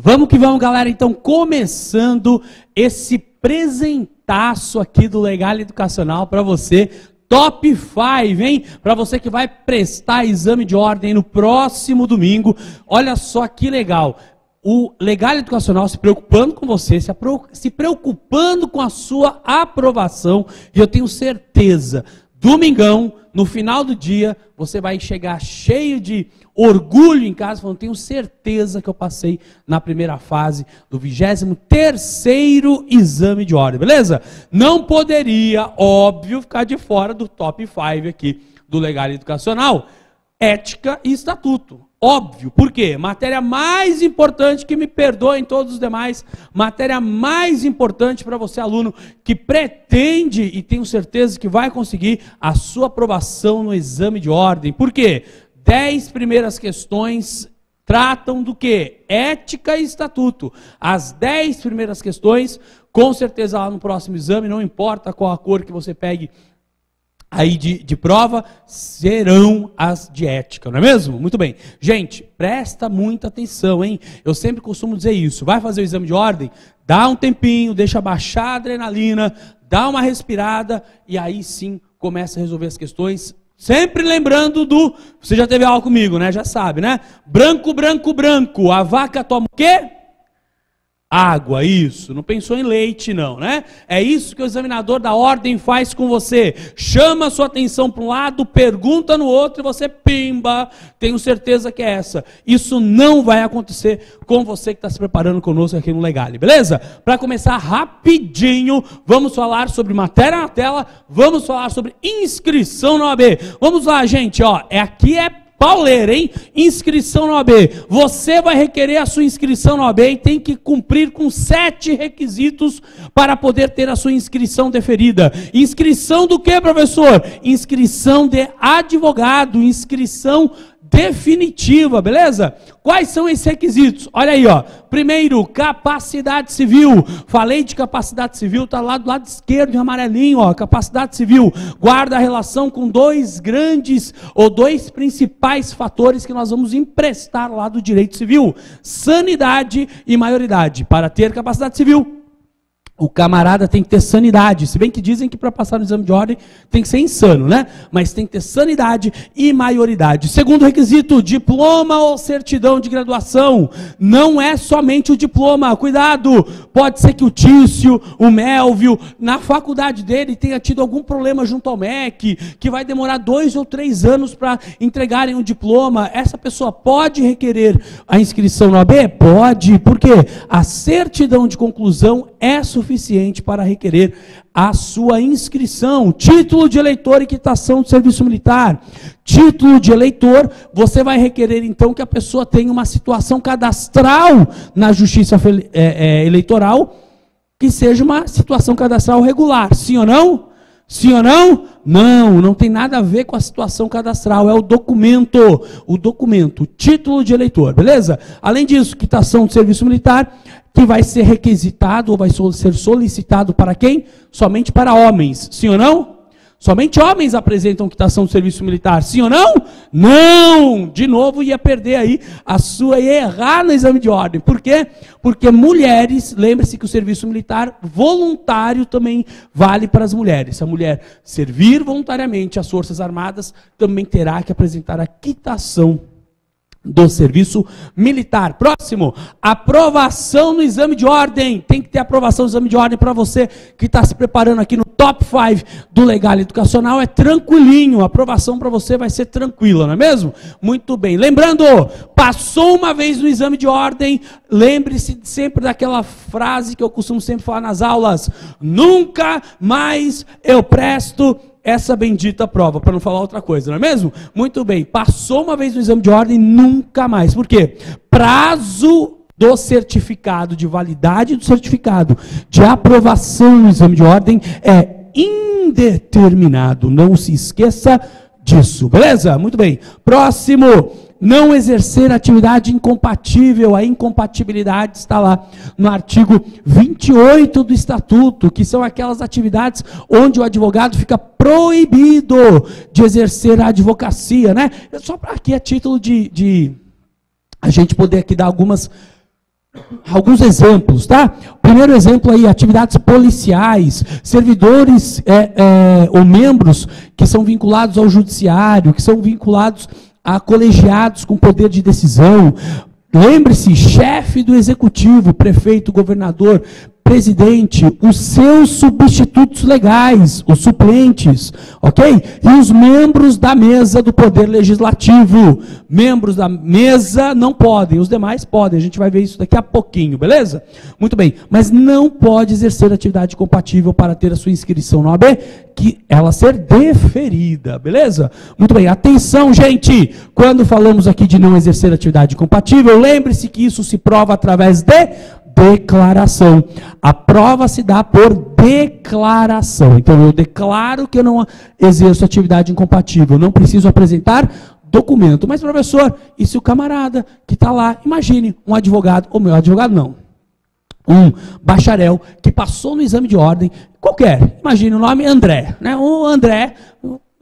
Vamos que vamos, galera. Então, começando esse presentaço aqui do Legal Educacional para você. Top 5, hein? Para você que vai prestar exame de ordem no próximo domingo. Olha só que legal. O Legal Educacional se preocupando com você, se preocupando com a sua aprovação. E eu tenho certeza, domingão, no final do dia, você vai chegar cheio de orgulho em casa, falando, tenho certeza que eu passei na primeira fase do 23º exame de ordem, beleza? Não poderia, óbvio, ficar de fora do top 5 aqui do Legal Educacional. Ética e estatuto. Óbvio, por quê? Matéria mais importante, que me perdoem todos os demais, matéria mais importante para você, aluno, que pretende e tenho certeza que vai conseguir a sua aprovação no exame de ordem. Por quê? 10 primeiras questões tratam do quê? Ética e estatuto. As 10 primeiras questões, com certeza lá no próximo exame, não importa qual a cor que você pegue aí de prova, serão as de ética, não é mesmo? Muito bem. Gente, presta muita atenção, hein? Eu sempre costumo dizer isso. Vai fazer o exame de ordem? Dá um tempinho, deixa baixar a adrenalina, dá uma respirada e aí sim começa a resolver as questões. Sempre lembrando do... Você já teve aula comigo, né? Já sabe, né? Branco, branco, branco. A vaca toma o quê? Água, isso. Não pensou em leite, não, né? É isso que o examinador da ordem faz com você. Chama a sua atenção para um lado, pergunta no outro e você, pimba, tenho certeza que é essa. Isso não vai acontecer com você que está se preparando conosco aqui no Legale, beleza? Para começar rapidinho, vamos falar sobre matéria na tela, vamos falar sobre inscrição na OAB. Vamos lá, gente, ó, aqui é pauleira, hein? Inscrição na OAB. Você vai requerer a sua inscrição na OAB e tem que cumprir com 7 requisitos para poder ter a sua inscrição deferida. Inscrição do que, professor? Inscrição de advogado, inscrição definitiva, beleza? Quais são esses requisitos? Olha aí, ó. Primeiro, capacidade civil. Falei de capacidade civil, tá lá do lado esquerdo em amarelinho, ó. Capacidade civil guarda a relação com 2 grandes ou 2 principais fatores que nós vamos emprestar lá do direito civil: sanidade e maioridade. Para ter capacidade civil, o camarada tem que ter sanidade, se bem que dizem que para passar no exame de ordem tem que ser insano, né? Mas tem que ter sanidade e maioridade. Segundo requisito, diploma ou certidão de graduação. Não é somente o diploma, cuidado, pode ser que o Tício, o Melvio, na faculdade dele tenha tido algum problema junto ao MEC, que vai demorar 2 ou 3 anos para entregarem o diploma. Essa pessoa pode requerer a inscrição no AB? Pode, porque a certidão de conclusão é suficiente para requerer a sua inscrição. Título de eleitor e quitação do serviço militar. Título de eleitor, você vai requerer então que a pessoa tenha uma situação cadastral na Justiça Eleitoral, que seja uma situação cadastral regular. Sim ou não? Sim ou não? Não, não tem nada a ver com a situação cadastral, é o documento, título de eleitor, beleza? Além disso, quitação do serviço militar, que vai ser requisitado ou vai ser solicitado para quem? Somente para homens, sim ou não? Somente homens apresentam quitação do serviço militar, sim ou não? Não! De novo ia perder aí a sua, ia errar no exame de ordem. Por quê? Porque mulheres, lembre-se que o serviço militar voluntário também vale para as mulheres. Se a mulher servir voluntariamente às Forças Armadas, também terá que apresentar a quitação do serviço militar. Próximo, aprovação no exame de ordem. Tem que ter aprovação no exame de ordem para você que está se preparando aqui no top 5 do Legal Educacional. É tranquilinho, a aprovação para você vai ser tranquila, não é mesmo? Muito bem. Lembrando, passou uma vez no exame de ordem, lembre-se sempre daquela frase que eu costumo sempre falar nas aulas: nunca mais eu presto essa bendita prova, para não falar outra coisa, não é mesmo? Muito bem, passou uma vez no exame de ordem, nunca mais. Por quê? Prazo do certificado, de validade do certificado de aprovação no exame de ordem é indeterminado. Não se esqueça disso, beleza? Muito bem. Próximo, não exercer atividade incompatível. A incompatibilidade está lá no artigo 28 do Estatuto, que são aquelas atividades onde o advogado fica proibido de exercer a advocacia, né? Só para aqui a título de a gente poder aqui dar algumas alguns exemplos, tá? Primeiro exemplo aí, atividades policiais, servidores ou membros que são vinculados ao judiciário, que são vinculados a colegiados com poder de decisão. Lembre-se, chefe do executivo, prefeito, governador, presidente, os seus substitutos legais, os suplentes, ok? E os membros da mesa do Poder Legislativo. Membros da mesa não podem, os demais podem. A gente vai ver isso daqui a pouquinho, beleza? Muito bem, mas não pode exercer atividade compatível para ter a sua inscrição na OAB, que ela ser deferida, beleza? Muito bem, atenção, gente! Quando falamos aqui de não exercer atividade compatível, lembre-se que isso se prova através de declaração. A prova se dá por declaração. Então, eu declaro que eu não exerço atividade incompatível, não preciso apresentar documento. Mas, professor, e se o camarada que está lá, imagine um advogado, ou meu advogado não, um bacharel que passou no exame de ordem, qualquer, imagine o nome André, né? O André,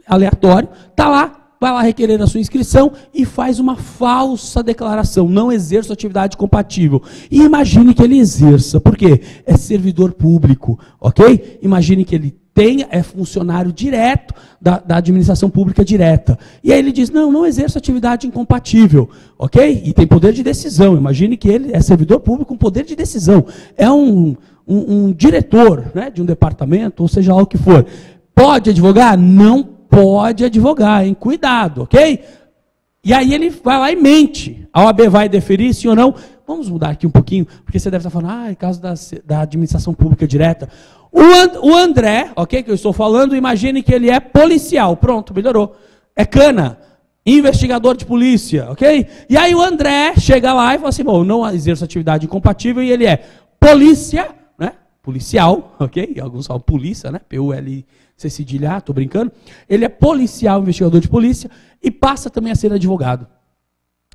aleatório, está lá, vai lá requerer a sua inscrição e faz uma falsa declaração, não exerço atividade compatível. E imagine que ele exerça, por quê? É servidor público, ok? Imagine que ele é funcionário direto da administração pública direta. E aí ele diz, não exerço atividade incompatível, ok? E tem poder de decisão, imagine que ele é servidor público com poder de decisão. É um diretor, né, de um departamento, ou seja lá o que for. Pode advogar? Não pode advogar, hein? Cuidado, ok? E aí ele vai lá e mente. A OAB vai deferir, sim ou não? Vamos mudar aqui um pouquinho, porque você deve estar falando, em caso da administração pública direta. O André, ok, que eu estou falando, imagine que ele é policial. Pronto, melhorou. É cana, investigador de polícia, ok? E aí o André chega lá e fala assim, bom, não exerço atividade incompatível, e ele é polícia, né? Policial, ok? Alguns falam polícia, né? P-U-L-I-C cedilha, estou brincando. Ele é policial, investigador de polícia, e passa também a ser advogado.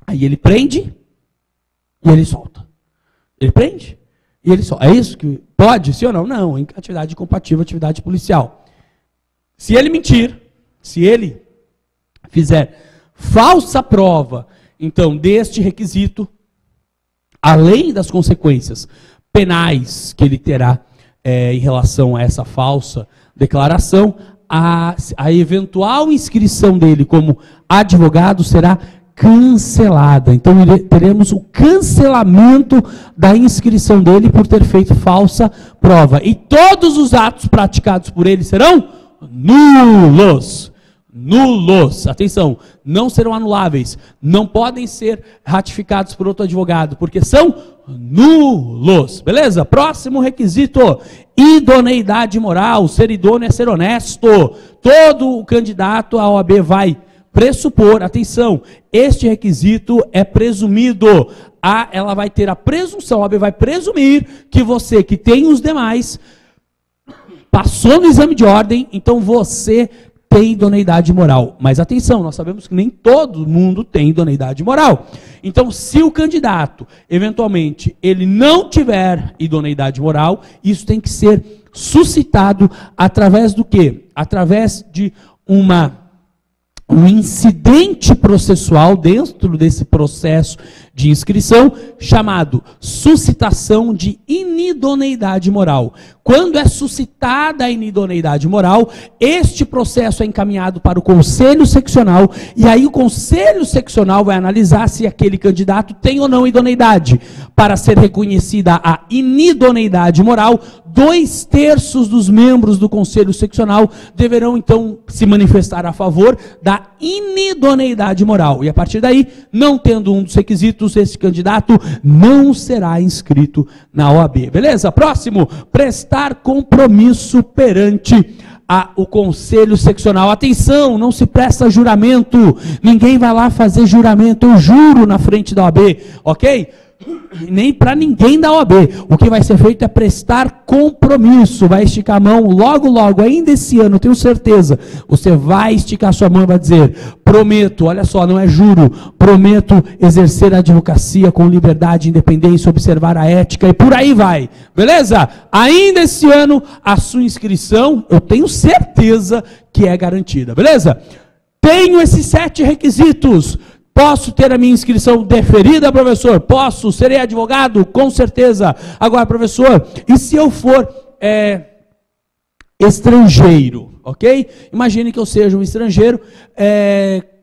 Aí ele prende e ele solta. Ele prende e ele solta. É isso que pode, sim ou não? Não, atividade incompatível, atividade policial. Se ele mentir, se ele fizer falsa prova, então, deste requisito, além das consequências penais que ele terá em relação a essa falsa declaração, a eventual inscrição dele como advogado será cancelada. Então, teremos o cancelamento da inscrição dele por ter feito falsa prova. E todos os atos praticados por ele serão nulos. Nulos. Atenção, não serão anuláveis. Não podem ser ratificados por outro advogado, porque são nulos. Beleza? Próximo requisito. Idoneidade moral. Ser idôneo é ser honesto. Todo o candidato à OAB vai pressupor, atenção, este requisito é presumido. Ela vai ter a presunção, a OAB vai presumir que você, que tem os demais, passou no exame de ordem, então você tem idoneidade moral. Mas atenção, nós sabemos que nem todo mundo tem idoneidade moral. Então, se o candidato, eventualmente, ele não tiver idoneidade moral, isso tem que ser suscitado através do quê? Através de um incidente processual dentro desse processo de inscrição, chamado suscitação de inidoneidade moral. Quando é suscitada a inidoneidade moral, este processo é encaminhado para o Conselho Seccional, e aí o Conselho Seccional vai analisar se aquele candidato tem ou não idoneidade. Para ser reconhecida a inidoneidade moral, 2/3 dos membros do Conselho Seccional deverão, então, se manifestar a favor da inidoneidade moral. E a partir daí, não tendo um dos requisitos, esse candidato não será inscrito na OAB. Beleza? Próximo, prestar compromisso perante o Conselho Seccional. Atenção, não se presta juramento. Ninguém vai lá fazer juramento. Eu juro na frente da OAB, ok? Nem para ninguém da OAB. O que vai ser feito é prestar compromisso. Vai esticar a mão logo, ainda esse ano, tenho certeza. Você vai esticar sua mão e vai dizer: prometo, olha só, não é juro, prometo exercer a advocacia com liberdade, independência, observar a ética e por aí vai. Beleza? Ainda esse ano, a sua inscrição, eu tenho certeza que é garantida. Beleza? Tenho esses 7 requisitos. Posso ter a minha inscrição deferida, professor? Posso. Serei advogado? Com certeza. Agora, professor, e se eu for estrangeiro, ok? Imagine que eu seja um estrangeiro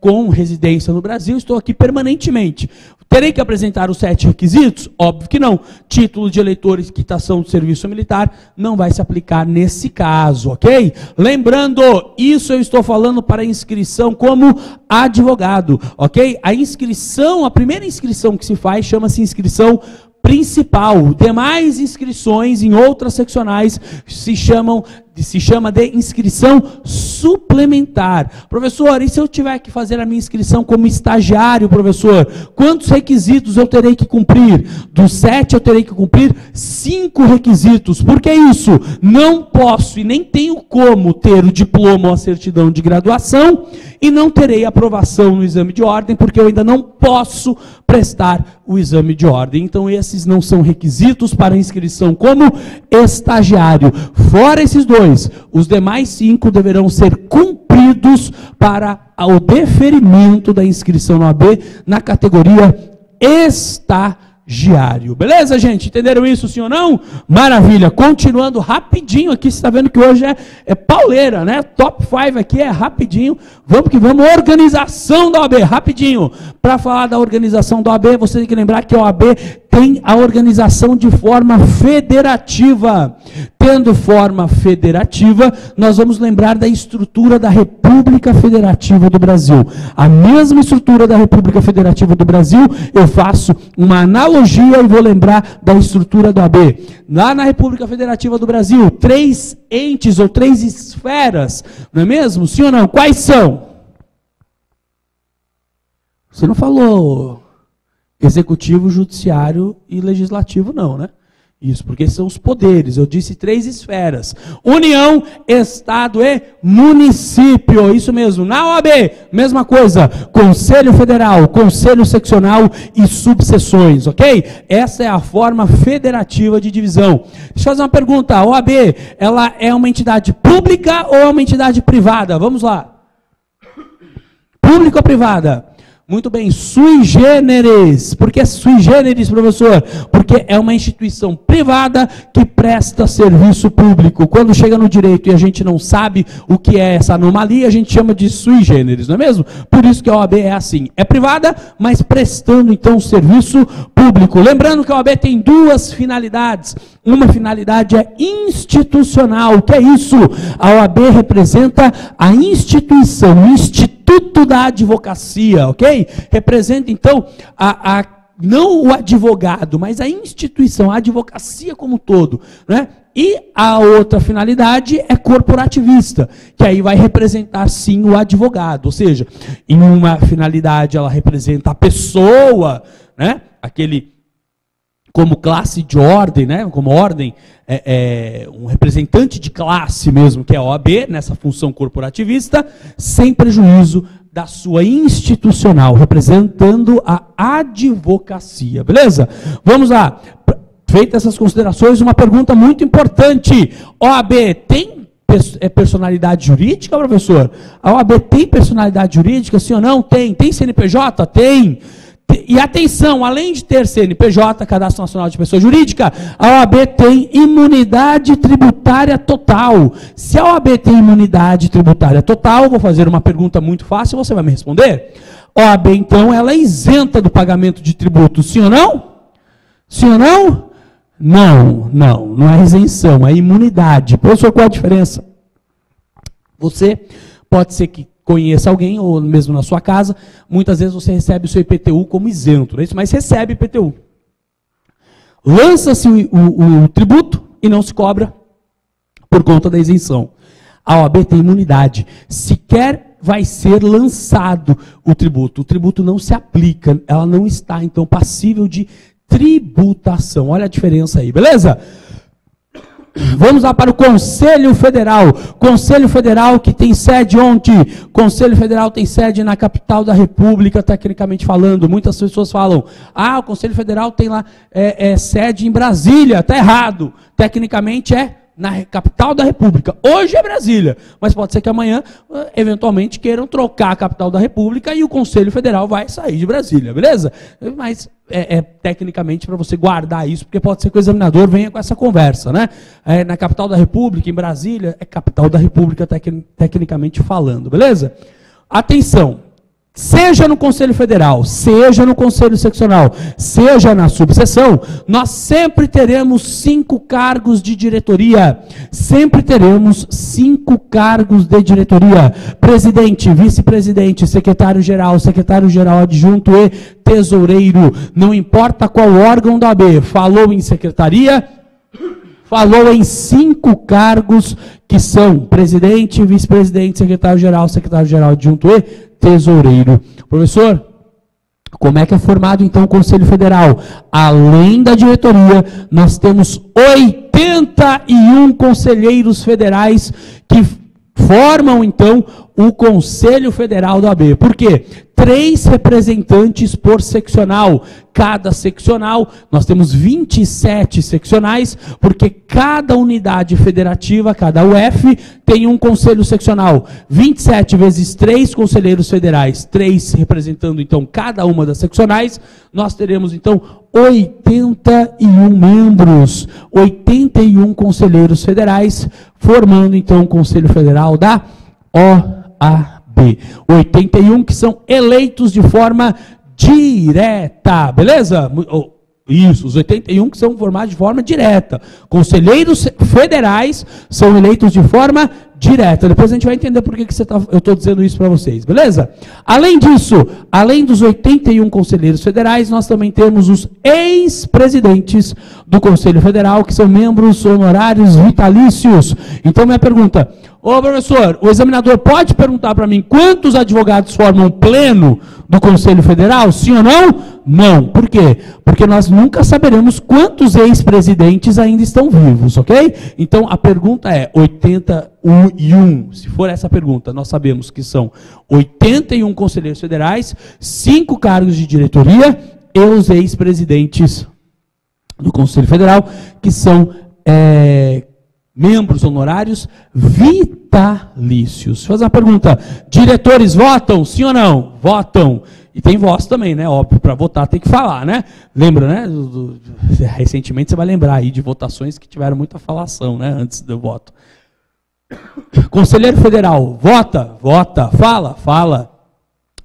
com residência no Brasil, estou aqui permanentemente. Terei que apresentar os 7 requisitos? Óbvio que não. Título de eleitor e quitação de serviço militar não vai se aplicar nesse caso, ok? Lembrando, isso eu estou falando para inscrição como advogado, ok? A primeira inscrição que se faz chama-se inscrição principal. Demais inscrições em outras seccionais se chama de inscrição suplementar. Professor, e se eu tiver que fazer a minha inscrição como estagiário, professor? Quantos requisitos eu terei que cumprir? Dos 7 eu terei que cumprir 5 requisitos. Por que isso? Não posso e nem tenho como ter o diploma ou a certidão de graduação e não terei aprovação no exame de ordem, porque eu ainda não posso prestar o exame de ordem. Então esses não são requisitos para inscrição como estagiário. Fora esses 2, os demais 5 deverão ser cumpridos para o deferimento da inscrição na OAB na categoria estagiário. Beleza, gente? Entenderam isso, sim ou não? Maravilha. Continuando rapidinho aqui, você está vendo que hoje é pauleira, né? Top 5 aqui é rapidinho. Vamos que vamos. Organização da OAB, rapidinho. Para falar da organização da OAB, você tem que lembrar que a OAB tem a organização de forma federativa. Tendo forma federativa, nós vamos lembrar da estrutura da República Federativa do Brasil. A mesma estrutura da República Federativa do Brasil, eu faço uma analogia e vou lembrar da estrutura da OAB. Lá na República Federativa do Brasil, 3 entes ou 3 esferas, não é mesmo? Sim ou não? Quais são? Você não falou executivo, judiciário e legislativo, não, né? Isso, porque são os poderes. Eu disse 3 esferas: União, Estado e município. Isso mesmo. Na OAB, mesma coisa. Conselho Federal, Conselho Seccional e subseções, ok? Essa é a forma federativa de divisão. Deixa eu fazer uma pergunta. A OAB, ela é uma entidade pública ou é uma entidade privada? Vamos lá. Pública ou privada? Muito bem, sui generis. Por que sui generis, professor? Porque é uma instituição privada que presta serviço público. Quando chega no direito e a gente não sabe o que é essa anomalia, a gente chama de sui generis, não é mesmo? Por isso que a OAB é assim. É privada, mas prestando então serviço público. Lembrando que a OAB tem 2 finalidades. Uma finalidade é institucional. O que é isso? A OAB representa a instituição, o Instituto da Advocacia, ok? Representa, então, não o advogado, mas a instituição, a advocacia como um todo, né? E a outra finalidade é corporativista, que aí vai representar, sim, o advogado. Ou seja, em uma finalidade ela representa a pessoa, né? Como classe de ordem, né? Como ordem, um representante de classe mesmo, que é a OAB, nessa função corporativista, sem prejuízo da sua institucional, representando a advocacia. Beleza? Vamos lá. Feitas essas considerações, uma pergunta muito importante. OAB tem personalidade jurídica, professor? A OAB tem personalidade jurídica, sim ou não? Tem. Tem CNPJ? Tem. E atenção, além de ter CNPJ, Cadastro Nacional de Pessoa Jurídica, a OAB tem imunidade tributária total. Se a OAB tem imunidade tributária total, vou fazer uma pergunta muito fácil, você vai me responder. A OAB, então, ela é isenta do pagamento de tributo, sim ou não? Sim ou não? Não é isenção, é imunidade. Professor, qual a diferença? Você pode ser que conheça alguém, ou mesmo na sua casa, muitas vezes você recebe o seu IPTU como isento, não é isso? Mas recebe IPTU. Lança-se o tributo e não se cobra por conta da isenção. A OAB tem imunidade. Sequer vai ser lançado o tributo não se aplica, ela não está, então, passível de tributação. Olha a diferença aí, beleza? Vamos lá para o Conselho Federal. Conselho Federal que tem sede onde? Conselho Federal tem sede na capital da República, tecnicamente falando. Muitas pessoas falam, o Conselho Federal tem lá sede em Brasília. Está errado. Tecnicamente é na capital da República. Hoje é Brasília, mas pode ser que amanhã, eventualmente, queiram trocar a capital da República e o Conselho Federal vai sair de Brasília, beleza? Mas tecnicamente para você guardar isso, porque pode ser que o examinador venha com essa conversa, né? Na capital da República, em Brasília, é capital da República tecnicamente falando, beleza? Atenção! Seja no Conselho Federal, seja no Conselho Seccional, seja na subseção, nós sempre teremos 5 cargos de diretoria. Sempre teremos 5 cargos de diretoria. Presidente, vice-presidente, secretário-geral adjunto e tesoureiro. Não importa qual órgão da OAB. Falou em secretaria, falou em 5 cargos que são presidente, vice-presidente, secretário-geral adjunto e tesoureiro. Professor, como é que é formado então o Conselho Federal? Além da diretoria, nós temos 81 conselheiros federais que formam então o Conselho Federal da OAB. Por quê? 3 representantes por seccional. Cada seccional, nós temos 27 seccionais, porque cada unidade federativa, cada UF, tem um conselho seccional. 27 vezes 3 conselheiros federais, 3 representando então cada uma das seccionais, nós teremos então 81 membros, 81 conselheiros federais, formando então o Conselho Federal da OAB. 81 que são eleitos de forma direta, beleza? Isso, os 81 que são formados de forma direta. Conselheiros federais são eleitos de forma direta. Depois a gente vai entender por que eu estou dizendo isso para vocês, beleza? Além disso, além dos 81 conselheiros federais, nós também temos os ex-presidentes do Conselho Federal, que são membros honorários vitalícios. Então, minha pergunta: ô professor, o examinador pode perguntar para mim quantos advogados formam pleno do Conselho Federal? Sim ou não? Não. Por quê? Porque nós nunca saberemos quantos ex-presidentes ainda estão vivos, ok? Então, a pergunta é 81. Se for essa pergunta, nós sabemos que são 81 conselheiros federais, 5 cargos de diretoria e os ex-presidentes do Conselho Federal, que são membros honorários vitalícios. Vou fazer uma pergunta: diretores votam? Sim ou não? Votam. E tem voz também, né? Óbvio, para votar tem que falar, né? Lembra, né? Recentemente você vai lembrar aí de votações que tiveram muita falação, né? Antes do voto. Conselheiro federal, vota? Vota. Fala? Fala.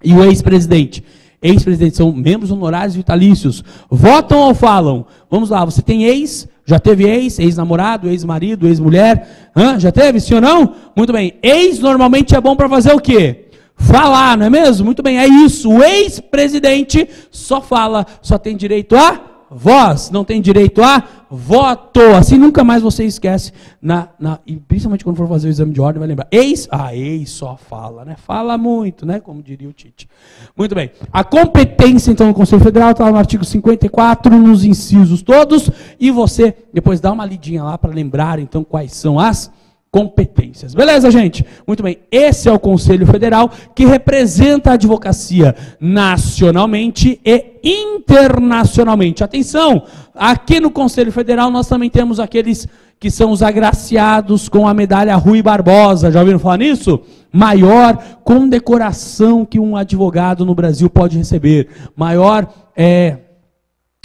E o ex-presidente? Ex-presidentes são membros honorários vitalícios. Votam ou falam? Vamos lá, você tem ex? Já teve ex? Ex-namorado, ex-marido, ex-mulher? Já teve, sim ou não? Muito bem. Ex normalmente é bom para fazer o quê? Falar, não é mesmo? Muito bem, é isso. O ex-presidente só fala, só tem direito a voz, não tem direito a voto. Assim nunca mais você esquece, e principalmente quando for fazer o exame de ordem, vai lembrar. Ex só fala, né? Fala muito, né? Como diria o Tite. Muito bem. A competência, então, do Conselho Federal está no artigo 54, nos incisos todos, e você depois dá uma lidinha lá para lembrar, então, quais são as competências. Beleza, gente? Muito bem. Esse é o Conselho Federal que representa a advocacia nacionalmente e internacionalmente. Atenção! Aqui no Conselho Federal nós também temos aqueles que são os agraciados com a medalha Rui Barbosa. Já ouviram falar nisso? Maior condecoração que um advogado no Brasil pode receber. Maior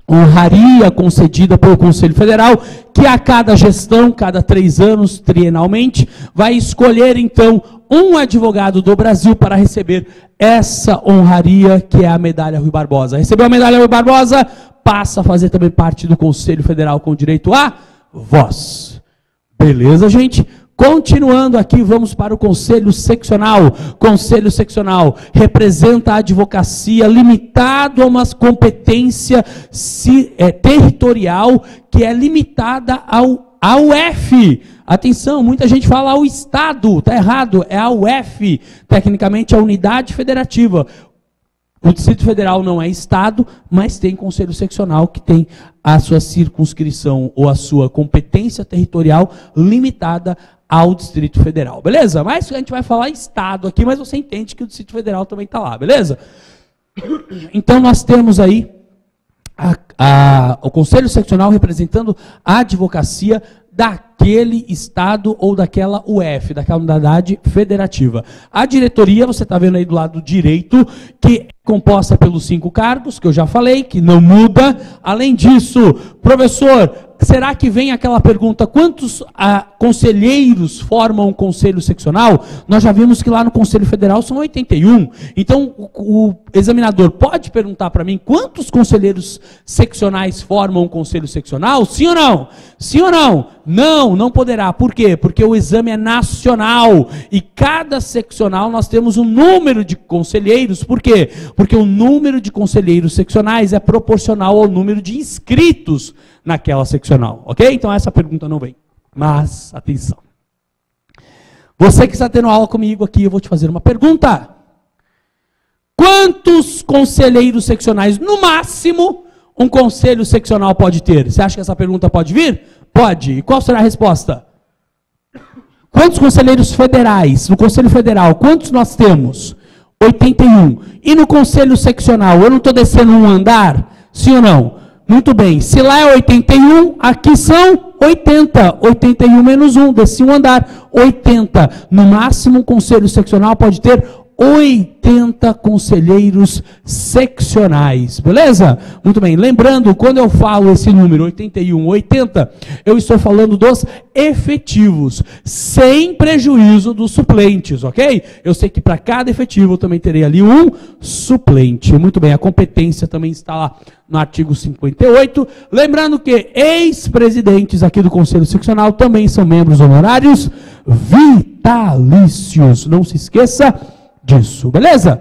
honraria concedida pelo Conselho Federal, que a cada gestão, cada 3 anos, trienalmente, vai escolher, então, um advogado do Brasil para receber essa honraria, que é a medalha Rui Barbosa. Recebeu a medalha Rui Barbosa, passa a fazer também parte do Conselho Federal com direito a voz. Beleza, gente? Continuando aqui, vamos para o Conselho Seccional. Conselho Seccional representa a advocacia limitado a uma competência territorial que é limitada ao UF. Atenção, muita gente fala ao Estado, está errado, é a UF, tecnicamente a Unidade Federativa. O Distrito Federal não é Estado, mas tem Conselho Seccional que tem a sua circunscrição ou a sua competência territorial limitada ao Distrito Federal, beleza? Mas a gente vai falar Estado aqui, mas você entende que o Distrito Federal também está lá, beleza? Então nós temos aí o Conselho Seccional representando a advocacia daquele estado ou daquela UF, daquela unidade federativa. A diretoria, você está vendo aí do lado direito, que é composta pelos 5 cargos, que eu já falei, que não muda. Além disso, professor, será que vem aquela pergunta, quantos conselheiros formam um conselho seccional? Nós já vimos que lá no Conselho Federal são 81. Então, o examinador pode perguntar para mim quantos conselheiros seccionais formam um conselho seccional? Sim ou não? Sim ou não? Não, não poderá. Por quê? Porque o exame é nacional e cada seccional nós temos um número de conselheiros. Por quê? Porque o número de conselheiros seccionais é proporcional ao número de inscritos naquela seccional, ok? Então essa pergunta não vem. Mas, atenção. Você que está tendo aula comigo aqui, eu vou te fazer uma pergunta. Quantos conselheiros seccionais, no máximo, um conselho seccional pode ter? Você acha que essa pergunta pode vir? Pode. E qual será a resposta? Quantos conselheiros federais? No Conselho Federal, quantos nós temos? 81. E no Conselho Seccional, eu não estou descendo um andar? Sim ou não? Muito bem. Se lá é 81, aqui são 80. 81 menos 1, desci um andar. 80. No máximo, um Conselho Seccional pode ter 80 conselheiros seccionais, beleza? Muito bem, lembrando, quando eu falo esse número 81, 80, eu estou falando dos efetivos, sem prejuízo dos suplentes, ok? Eu sei que para cada efetivo eu também terei ali um suplente. Muito bem, a competência também está lá no artigo 58. Lembrando que ex-presidentes aqui do Conselho Seccional também são membros honorários vitalícios. Não se esqueça disso, beleza?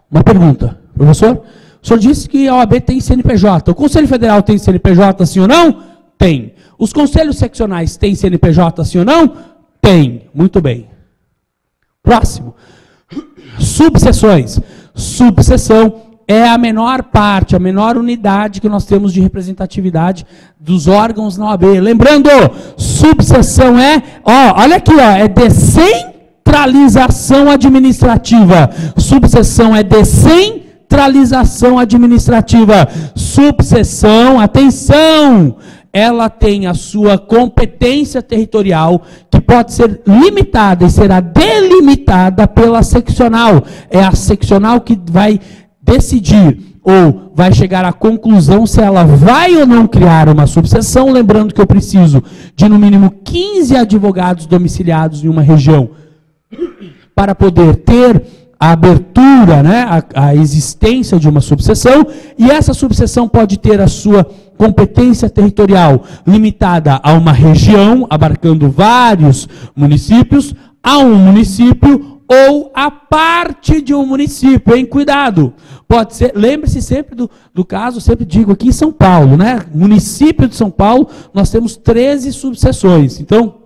Uma pergunta, professor. O senhor disse que a OAB tem CNPJ. O Conselho Federal tem CNPJ, sim ou não? Tem. Os conselhos seccionais têm CNPJ, sim ou não? Tem. Muito bem. Próximo. Subseções. Subseção é a menor parte, a menor unidade que nós temos de representatividade dos órgãos na OAB. Lembrando, subseção é, olha aqui, é descentralização administrativa. Subseção é descentralização administrativa. Subseção, atenção, ela tem a sua competência territorial, que pode ser limitada e será delimitada pela seccional. É a seccional que vai decidir ou vai chegar à conclusão se ela vai ou não criar uma subseção. Lembrando que eu preciso de no mínimo 15 advogados domiciliados em uma região para poder ter a abertura, né, a existência de uma subseção, e essa subseção pode ter a sua competência territorial limitada a uma região, abarcando vários municípios, a um município ou a parte de um município, hein? Cuidado. Pode ser, lembre-se sempre do caso, sempre digo aqui em São Paulo, né? Município de São Paulo, nós temos 13 subseções. Então,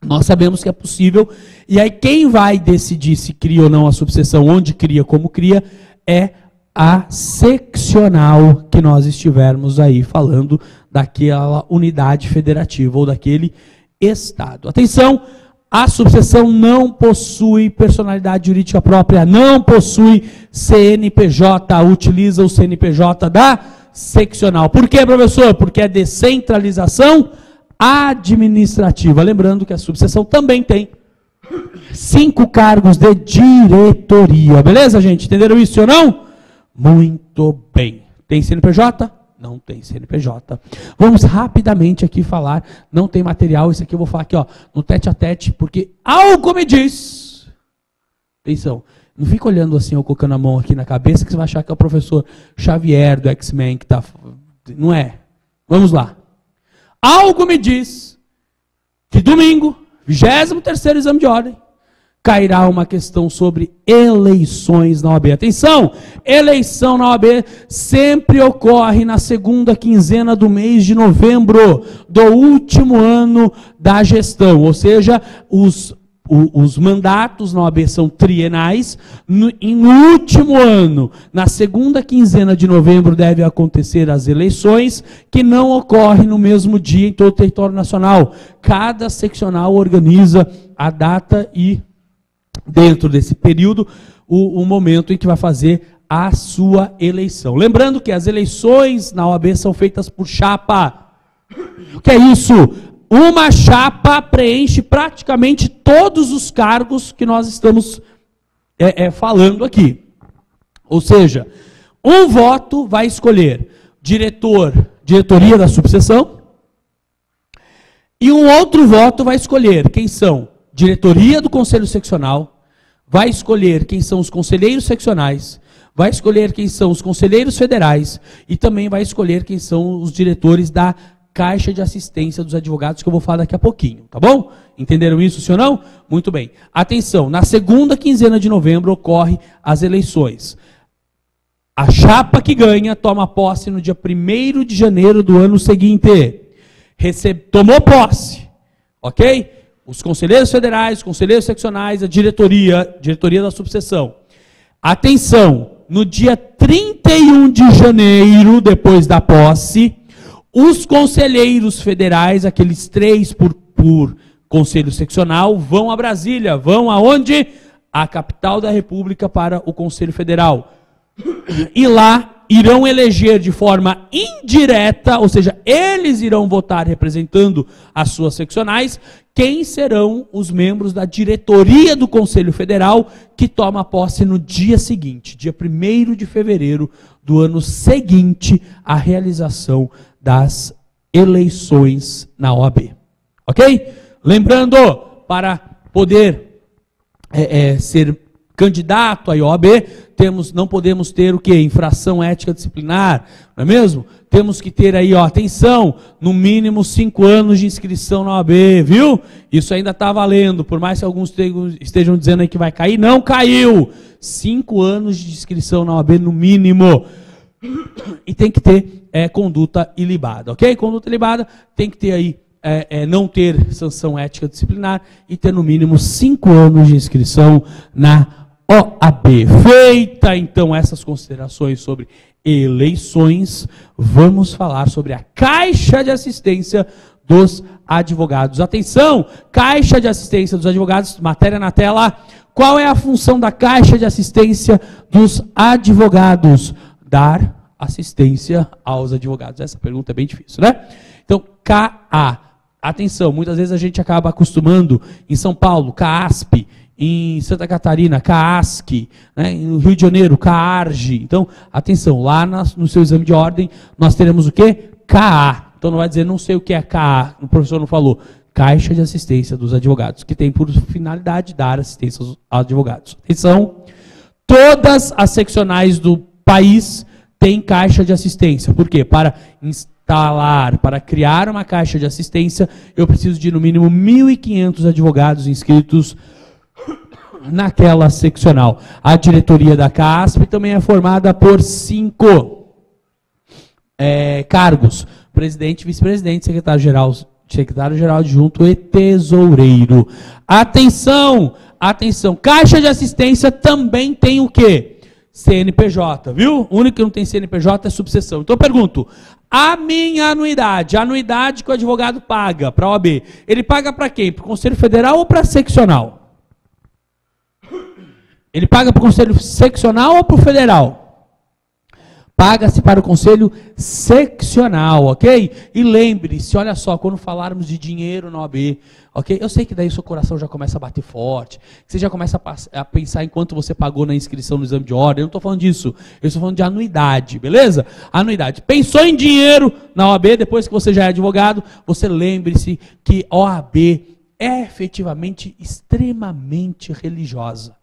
nós sabemos que é possível, e aí quem vai decidir se cria ou não a subseção, onde cria, como cria, é a seccional que nós estivermos aí falando daquela unidade federativa ou daquele estado. Atenção, a subseção não possui personalidade jurídica própria, não possui CNPJ, utiliza o CNPJ da seccional. Por quê, professor? Porque é descentralização administrativa. Lembrando que a subseção também tem 5 cargos de diretoria. Beleza, gente? Entenderam isso ou não? Muito bem. Tem CNPJ? Não tem CNPJ. Vamos rapidamente aqui falar, não tem material, isso aqui eu vou falar aqui, no tete a tete, porque algo me diz. Atenção, não fica olhando assim, ou colocando a mão aqui na cabeça, que você vai achar que é o professor Xavier do X-Men que está. Não é. Vamos lá. Algo me diz que domingo, 23º exame de ordem, cairá uma questão sobre eleições na OAB. Atenção, eleição na OAB sempre ocorre na segunda quinzena do mês de novembro do último ano da gestão, ou seja, os mandatos na OAB são trienais. No último ano, na segunda quinzena de novembro, devem acontecer as eleições, que não ocorrem no mesmo dia em todo o território nacional. Cada seccional organiza a data e, dentro desse período, o momento em que vai fazer a sua eleição. Lembrando que as eleições na OAB são feitas por chapa. O que é isso? Uma chapa preenche praticamente todos os cargos que nós estamos falando aqui. Ou seja, um voto vai escolher diretoria da subseção, e um outro voto vai escolher quem são diretoria do conselho seccional, vai escolher quem são os conselheiros seccionais, vai escolher quem são os conselheiros federais e também vai escolher quem são os diretores da Caixa de Assistência dos Advogados, que eu vou falar daqui a pouquinho, tá bom? Entenderam isso, sim ou não? Muito bem. Atenção, na segunda quinzena de novembro ocorre as eleições. A chapa que ganha toma posse no dia 1º de janeiro do ano seguinte. Tomou posse, ok? Os conselheiros federais, os conselheiros seccionais, a diretoria da subseção. Atenção, no dia 31 de janeiro, depois da posse, os conselheiros federais, aqueles 3 por conselho seccional, vão a Brasília. Vão aonde? A capital da República para o Conselho Federal. E lá irão eleger de forma indireta, ou seja, eles irão votar representando as suas seccionais, quem serão os membros da diretoria do Conselho Federal, que toma posse no dia seguinte, dia 1º de fevereiro do ano seguinte à realização das eleições na OAB. Ok? Lembrando, para poder ser candidato à OAB, não podemos ter o quê? Infração ética disciplinar, não é mesmo? Temos que ter aí, ó, atenção, no mínimo 5 anos de inscrição na OAB, viu? Isso ainda está valendo, por mais que alguns estejam dizendo aí que vai cair, não caiu! 5 anos de inscrição na OAB no mínimo. E tem que ter conduta ilibada, ok? Conduta ilibada tem que ter aí, não ter sanção ética disciplinar e ter no mínimo 5 anos de inscrição na OAB. Feita então essas considerações sobre eleições, vamos falar sobre a Caixa de Assistência dos Advogados. Atenção, Caixa de Assistência dos Advogados, matéria na tela. Qual é a função da Caixa de Assistência dos Advogados? Dar assistência aos advogados. Essa pergunta é bem difícil, né? Então, CAA. Atenção, muitas vezes a gente acaba acostumando em São Paulo, CAASP, em Santa Catarina, CAASC, né? No Rio de Janeiro, CAARGE. Então, atenção, lá no seu exame de ordem, nós teremos o quê? CAA. Então, não vai dizer, não sei o que é CAA, o professor não falou. Caixa de Assistência dos Advogados, que tem por finalidade dar assistência aos advogados. Atenção, todas as seccionais do país têm caixa de assistência. Por quê? Para instalar, para criar uma caixa de assistência, eu preciso de no mínimo 1.500 advogados inscritos naquela seccional. A diretoria da CAASP também é formada por 5 cargos: presidente, vice-presidente, secretário-geral adjunto e tesoureiro. Atenção, atenção, Caixa de Assistência também tem o quê? CNPJ, viu? O único que não tem CNPJ é subseção. Então eu pergunto, a minha anuidade, a anuidade que o advogado paga para a OAB, ele paga para quem? Para o Conselho Federal ou para a seccional? Ele paga para o Conselho Seccional ou para o Federal? Paga-se para o Conselho Seccional, ok? E lembre-se, olha só, quando falarmos de dinheiro na OAB, ok? Eu sei que daí o seu coração já começa a bater forte, que você já começa a pensar em quanto você pagou na inscrição no exame de ordem. Eu não estou falando disso, eu estou falando de anuidade, beleza? Anuidade. Pensou em dinheiro na OAB, depois que você já é advogado, você lembre-se que a OAB é efetivamente extremamente religiosa.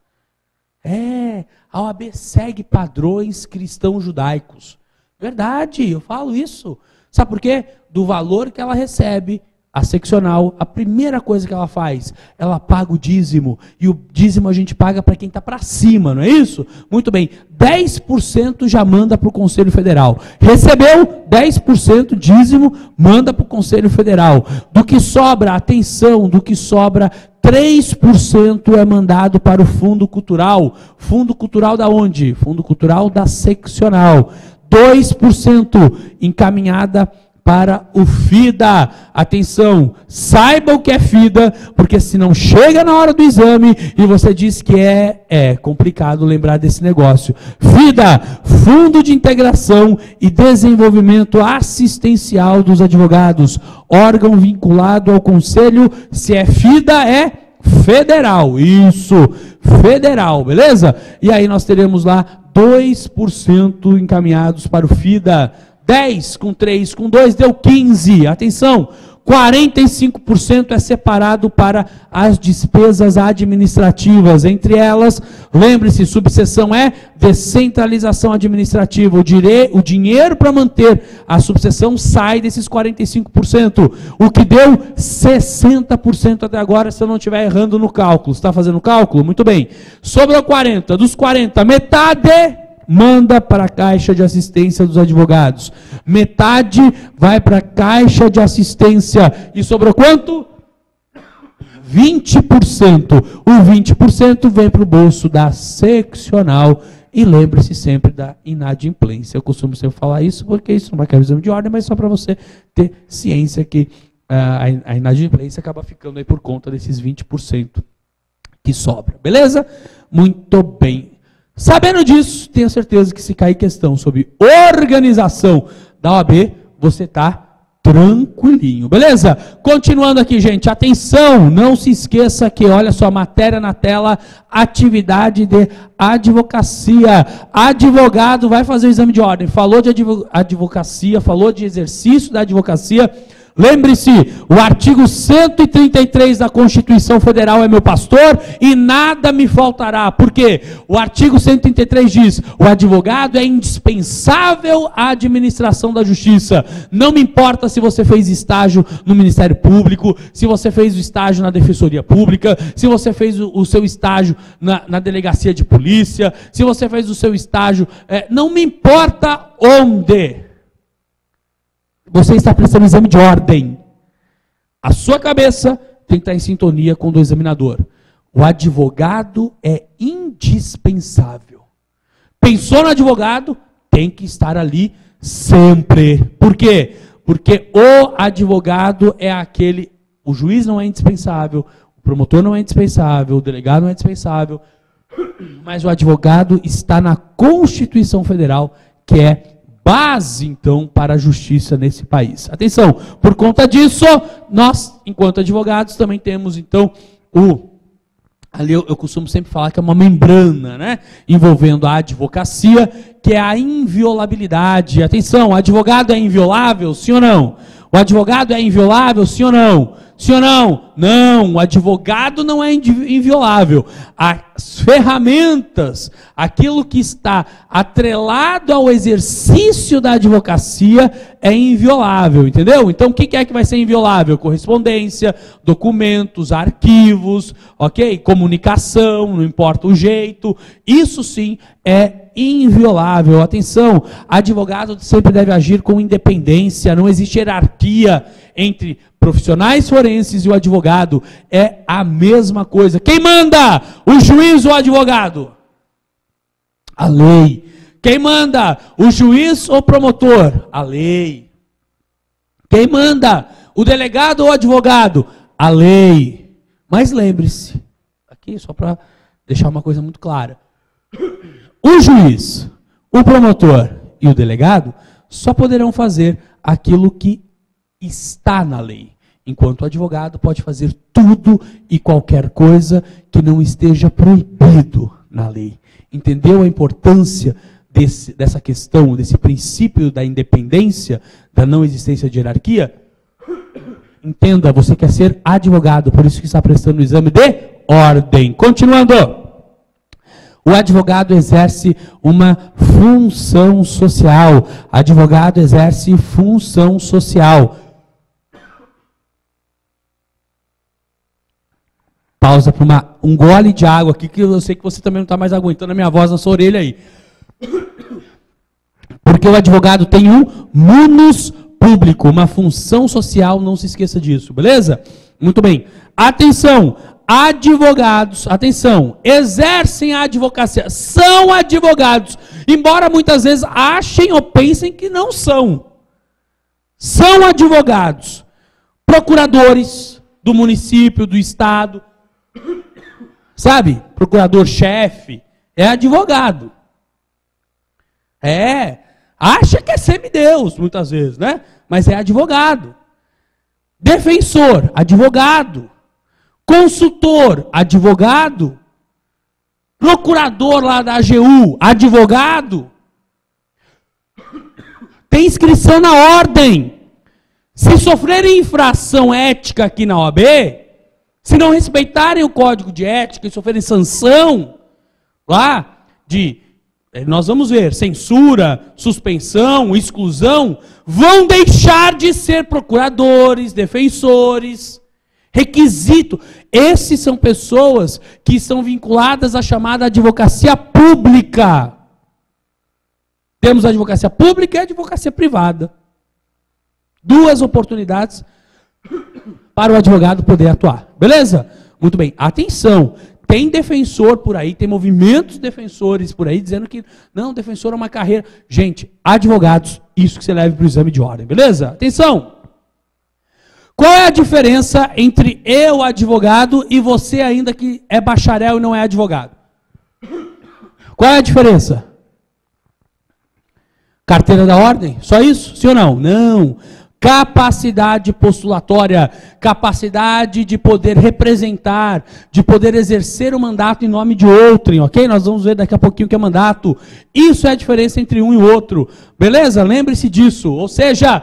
A OAB segue padrões cristãos judaicos. Verdade, eu falo isso. Sabe por quê? Do valor que ela recebe, a seccional, a primeira coisa que ela faz, ela paga o dízimo. E o dízimo a gente paga para quem está para cima, não é isso? Muito bem, 10% já manda para o Conselho Federal. Recebeu 10% dízimo, manda para o Conselho Federal. Do que sobra, atenção, do que sobra, 3% é mandado para o Fundo Cultural. Fundo Cultural da onde? Fundo Cultural da seccional. 2% encaminhada para o FIDA. Atenção, saiba o que é FIDA, porque se não chega na hora do exame e você diz que é complicado lembrar desse negócio. FIDA, Fundo de Integração e Desenvolvimento Assistencial dos Advogados, órgão vinculado ao Conselho. Se é FIDA, é federal, isso, federal, beleza? E aí nós teremos lá 2% encaminhados para o FIDA, 10 com 3 com 2 deu 15, atenção, 45% é separado para as despesas administrativas, entre elas, lembre-se, subseção é descentralização administrativa, o dinheiro para manter a subseção sai desses 45%, o que deu 60% até agora, se eu não estiver errando no cálculo. Está fazendo o cálculo? Muito bem. Sobrou 40, dos 40, metade manda para a Caixa de Assistência dos Advogados. Metade vai para a Caixa de Assistência. E sobrou quanto? 20%. O 20% vem para o bolso da seccional. E lembre-se sempre da inadimplência. Eu costumo sempre falar isso, porque isso não vai cair no exame de ordem, mas só para você ter ciência que a inadimplência acaba ficando aí por conta desses 20% que sobra. Beleza? Muito bem. Sabendo disso, tenho certeza que se cair questão sobre organização da OAB, você está tranquilinho, beleza? Continuando aqui, gente, atenção, não se esqueça que, olha só, matéria na tela, atividade de advocacia. Advogado vai fazer o exame de ordem, falou de advocacia, falou de exercício da advocacia. Lembre-se, o artigo 133 da Constituição Federal é meu pastor e nada me faltará. Por quê? O artigo 133 diz, o advogado é indispensável à administração da justiça. Não me importa se você fez estágio no Ministério Público, se você fez o estágio na Defensoria Pública, se você fez o seu estágio na Delegacia de Polícia, se você fez o seu estágio, não me importa onde. Você está prestando exame de ordem. A sua cabeça tem que estar em sintonia com o do examinador. O advogado é indispensável. Pensou no advogado, tem que estar ali sempre. Por quê? Porque o advogado é aquele... O juiz não é indispensável, o promotor não é indispensável, o delegado não é indispensável, mas o advogado está na Constituição Federal, que é base, então, para a justiça nesse país. Atenção, por conta disso, nós, enquanto advogados, também temos, então, ali eu costumo sempre falar que é uma membrana, né, envolvendo a advocacia, que é a inviolabilidade. Atenção, o advogado é inviolável, sim ou não? O advogado é inviolável, sim ou não? Sim ou não? Não, o advogado não é inviolável. As ferramentas, aquilo que está atrelado ao exercício da advocacia é inviolável, entendeu? Então o que é que vai ser inviolável? Correspondência, documentos, arquivos, ok? Comunicação, não importa o jeito, isso sim é inviolável. Atenção, advogado sempre deve agir com independência, não existe hierarquia entre profissionais forenses e o advogado, é a mesma coisa. Quem manda? O juiz ou o advogado? A lei. Quem manda? O juiz ou o promotor? A lei. Quem manda? O delegado ou o advogado? A lei. Mas lembre-se, aqui só para deixar uma coisa muito clara, o juiz, o promotor e o delegado só poderão fazer aquilo que está na lei, enquanto o advogado pode fazer tudo e qualquer coisa que não esteja proibido na lei. Entendeu a importância dessa questão, desse princípio da independência, da não existência de hierarquia? Entenda, você quer ser advogado, por isso que está prestando o exame de ordem. Continuando. O advogado exerce uma função social. Advogado exerce função social. Pausa para um gole de água aqui, que eu sei que você também não está mais aguentando a minha voz na sua orelha aí. Porque o advogado tem um munus público, uma função social, não se esqueça disso, beleza? Muito bem. Atenção, advogados, atenção, exercem a advocacia, são advogados, embora muitas vezes achem ou pensem que não são. são advogados, procuradores do município, do estado, sabe? Procurador-chefe é advogado. Acha que é semideus, muitas vezes, né? Mas é advogado. Defensor, advogado. Consultor, advogado. Procurador lá da AGU, advogado. Tem inscrição na ordem. Se sofrerem infração ética aqui na OAB, se não respeitarem o código de ética e sofrerem sanção lá de, nós vamos ver, censura, suspensão, exclusão, vão deixar de ser procuradores, defensores, requisito. Esses são pessoas que estão vinculadas à chamada advocacia pública. Temos a advocacia pública e a advocacia privada. Duas oportunidades para o advogado poder atuar. Beleza? Muito bem. Atenção. Tem defensor por aí, tem movimentos defensores por aí dizendo que não, defensor é uma carreira. Gente, advogados, isso que você leve para o exame de ordem. Beleza? Atenção. Qual é a diferença entre eu, advogado, e você ainda que é bacharel e não é advogado? Qual é a diferença? Carteira da ordem? Só isso? Sim ou não? Não. Capacidade postulatória, capacidade de poder representar, de poder exercer o mandato em nome de outrem, ok? Nós vamos ver daqui a pouquinho o que é mandato. Isso é a diferença entre um e outro, beleza? Lembre-se disso. Ou seja,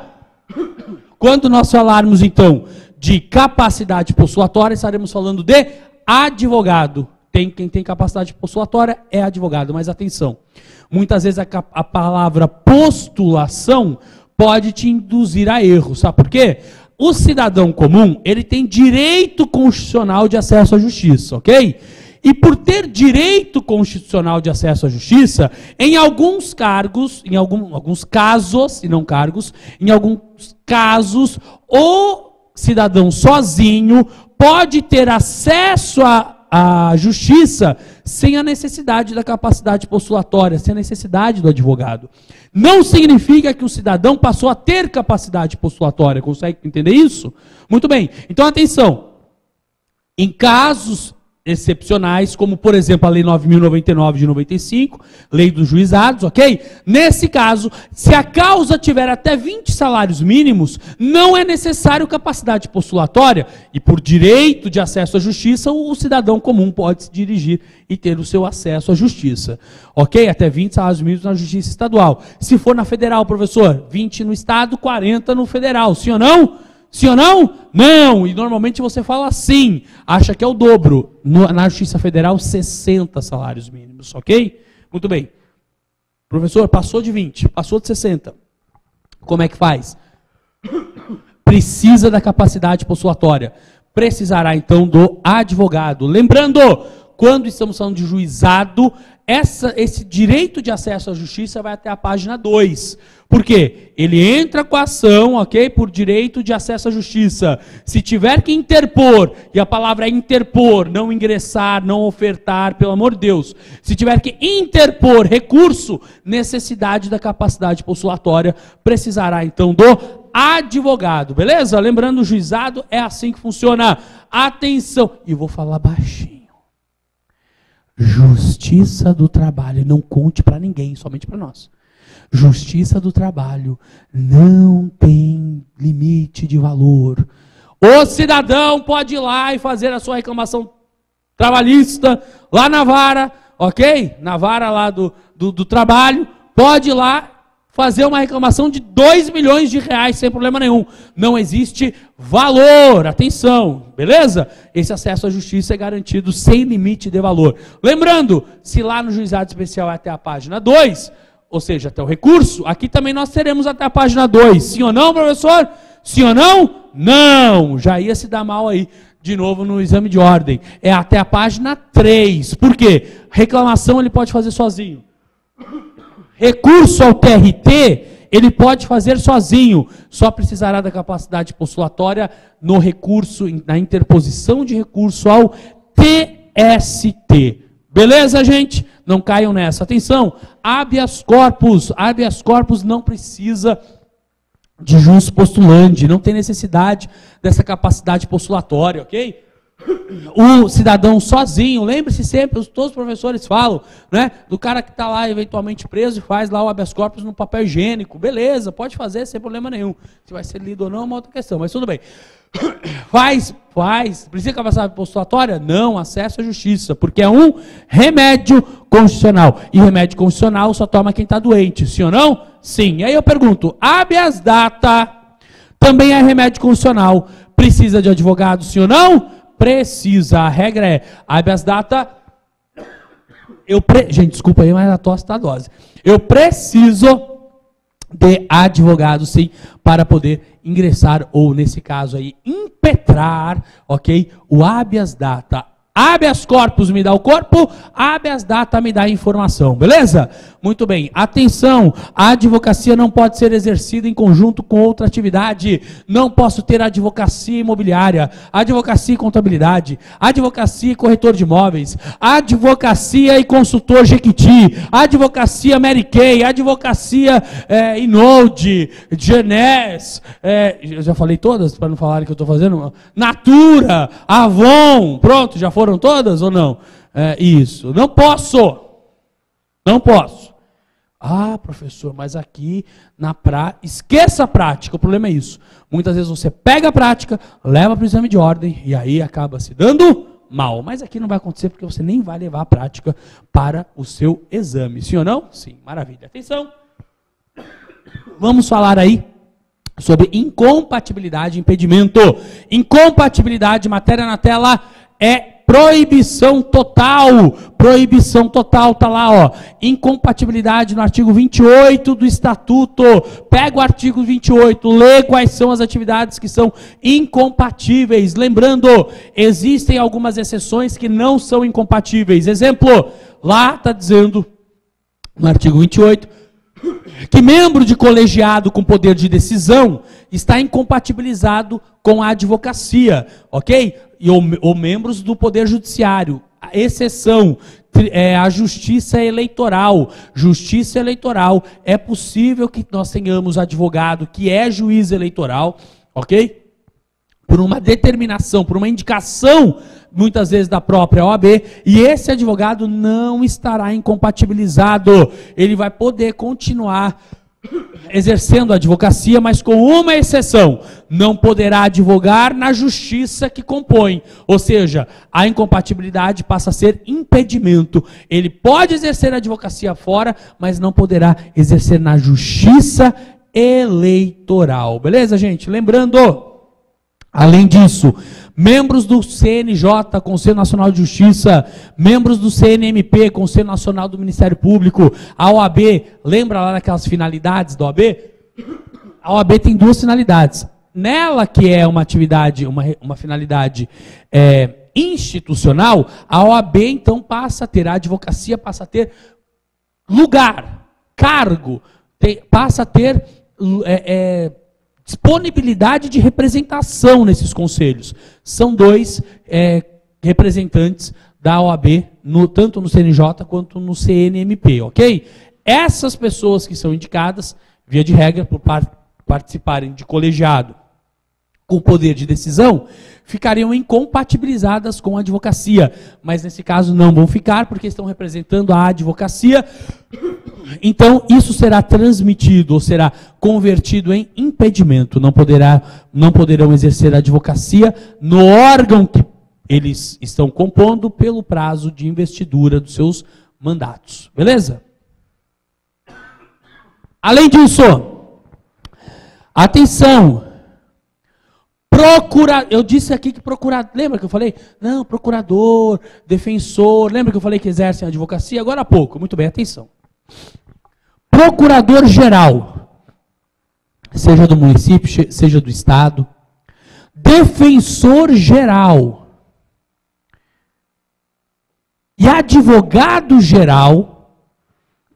quando nós falarmos então de capacidade postulatória, estaremos falando de advogado. Quem tem capacidade postulatória é advogado, mas atenção, muitas vezes a palavra postulação pode te induzir a erro, sabe por quê? O cidadão comum, ele tem direito constitucional de acesso à justiça, ok? E por ter direito constitucional de acesso à justiça, em alguns cargos, em alguns casos, e não cargos, em alguns casos, o cidadão sozinho pode ter acesso à justiça sem a necessidade da capacidade postulatória, sem a necessidade do advogado. Não significa que o cidadão passou a ter capacidade postulatória. Consegue entender isso? Muito bem. Então, atenção. Em casos excepcionais, como, por exemplo, a Lei 9.099 de 95, Lei dos Juizados, ok? Nesse caso, se a causa tiver até 20 salários mínimos, não é necessário capacidade postulatória e, por direito de acesso à justiça, o cidadão comum pode se dirigir e ter o seu acesso à justiça, ok? Até 20 salários mínimos na justiça estadual. Se for na federal, professor, 20 no estado, 40 no federal, sim ou não? Sim ou não? Não. E normalmente você fala sim. Acha que é o dobro. Na Justiça Federal, 60 salários mínimos. Ok? Muito bem. Professor, passou de 20, passou de 60. Como é que faz? Precisa da capacidade postulatória. Precisará, então, do advogado. Lembrando, quando estamos falando de juizado, esse direito de acesso à justiça vai até a página 2. Por quê? Ele entra com a ação, ok? Por direito de acesso à justiça. Se tiver que interpor, e a palavra é interpor, não ingressar, não ofertar, pelo amor de Deus. Se tiver que interpor recurso, necessidade da capacidade postulatória, precisará então do advogado, beleza? Lembrando, o juizado é assim que funciona. Atenção, e vou falar baixinho. Justiça do trabalho, não conte para ninguém, somente para nós. Justiça do trabalho não tem limite de valor. O cidadão pode ir lá e fazer a sua reclamação trabalhista lá na vara, ok? Na vara lá do trabalho, pode ir lá fazer uma reclamação de 2 milhões de reais sem problema nenhum. Não existe valor, atenção, beleza? Esse acesso à justiça é garantido sem limite de valor. Lembrando, se lá no juizado especial é até a página 2, ou seja, até o recurso, aqui também nós teremos até a página 2. Sim ou não, professor? Sim ou não? Não! Já ia se dar mal aí, de novo, no exame de ordem. É até a página 3. Por quê? Reclamação ele pode fazer sozinho. Recurso ao TRT, ele pode fazer sozinho. Só precisará da capacidade postulatória no recurso, na interposição de recurso ao TST. Beleza, gente? Não caiam nessa. Atenção, habeas corpus. Habeas corpus não precisa de jus postulandi, não tem necessidade dessa capacidade postulatória, ok? O cidadão sozinho, lembre-se sempre, todos os professores falam, né, do cara que está lá eventualmente preso e faz lá o habeas corpus no papel higiênico, beleza, pode fazer sem problema nenhum, se vai ser lido ou não é uma outra questão, mas tudo bem. Faz, precisa de capacidade postulatória? Não, acesso à justiça, porque é um remédio constitucional, e remédio constitucional só toma quem está doente, sim ou não? Sim, e aí eu pergunto, habeas data também é remédio constitucional, precisa de advogado, sim ou não? Precisa, a regra é, habeas data, gente, desculpa aí, mas a tosse está a dose, eu preciso de advogado, sim, para poder ingressar, ou nesse caso aí, impetrar, ok, o habeas data. Habeas corpus me dá o corpo, habeas data me dá a informação, beleza? Muito bem, atenção, a advocacia não pode ser exercida em conjunto com outra atividade, não posso ter advocacia imobiliária, advocacia e contabilidade, advocacia e corretor de imóveis, advocacia e consultor Jequiti, advocacia Mary Kay, advocacia Inode, Genés, eu já falei todas, para não falarem que eu estou fazendo, Natura, Avon, pronto, já foram todas ou não? Isso, não posso. Ah, professor, mas aqui na prática, esqueça a prática, o problema é isso. Muitas vezes você pega a prática, leva para o exame de ordem e aí acaba se dando mal. Mas aqui não vai acontecer porque você nem vai levar a prática para o seu exame. Sim ou não? Sim, maravilha. Atenção, vamos falar aí sobre incompatibilidade e impedimento. Incompatibilidade, matéria na tela, é proibição total, tá lá, ó, incompatibilidade no artigo 28 do Estatuto, pega o artigo 28, lê quais são as atividades que são incompatíveis, lembrando, existem algumas exceções que não são incompatíveis, exemplo, lá está dizendo, no artigo 28, que membro de colegiado com poder de decisão está incompatibilizado com a advocacia, ok? Ou membros do poder judiciário. A exceção é a justiça eleitoral. Justiça eleitoral, é possível que nós tenhamos advogado que é juiz eleitoral, ok? Por uma determinação, por uma indicação, muitas vezes da própria OAB, e esse advogado não estará incompatibilizado. Ele vai poder continuar exercendo a advocacia, mas com uma exceção, não poderá advogar na justiça que compõe, ou seja, a incompatibilidade passa a ser impedimento. Ele pode exercer a advocacia fora, mas não poderá exercer na justiça eleitoral, beleza, gente? Lembrando, além disso, membros do CNJ, Conselho Nacional de Justiça, membros do CNMP, Conselho Nacional do Ministério Público, a OAB, lembra lá daquelas finalidades da OAB? A OAB tem duas finalidades. Nela, que é uma atividade, uma finalidade institucional, a OAB então passa a ter, a advocacia passa a ter lugar, cargo, passa a ter disponibilidade de representação nesses conselhos. São dois representantes da OAB, tanto no CNJ quanto no CNMP, ok? Essas pessoas que são indicadas, via de regra, por participarem de colegiado com poder de decisão, ficariam incompatibilizadas com a advocacia. Mas nesse caso não vão ficar, porque estão representando a advocacia. Então, isso será transmitido, ou será convertido em impedimento. Não poderão exercer a advocacia no órgão que eles estão compondo pelo prazo de investidura dos seus mandatos. Beleza? Além disso, atenção, eu disse aqui que procurador, lembra que eu falei? Não, procurador, defensor, lembra que eu falei que exercem a advocacia? Agora há pouco, muito bem, atenção. Procurador-geral, seja do município, seja do estado, defensor-geral e advogado-geral,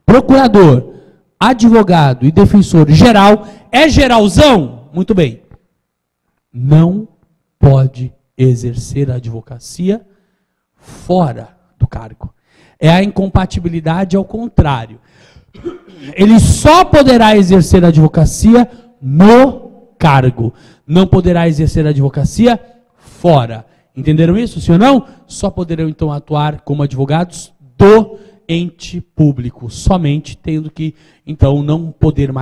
procurador, advogado e defensor-geral, é geralzão? Muito bem. Não pode exercer a advocacia fora do cargo. É a incompatibilidade ao contrário. Ele só poderá exercer a advocacia no cargo. Não poderá exercer a advocacia fora. Entenderam isso, sim ou não? Só poderão então atuar como advogados do ente público, somente tendo que então não podendo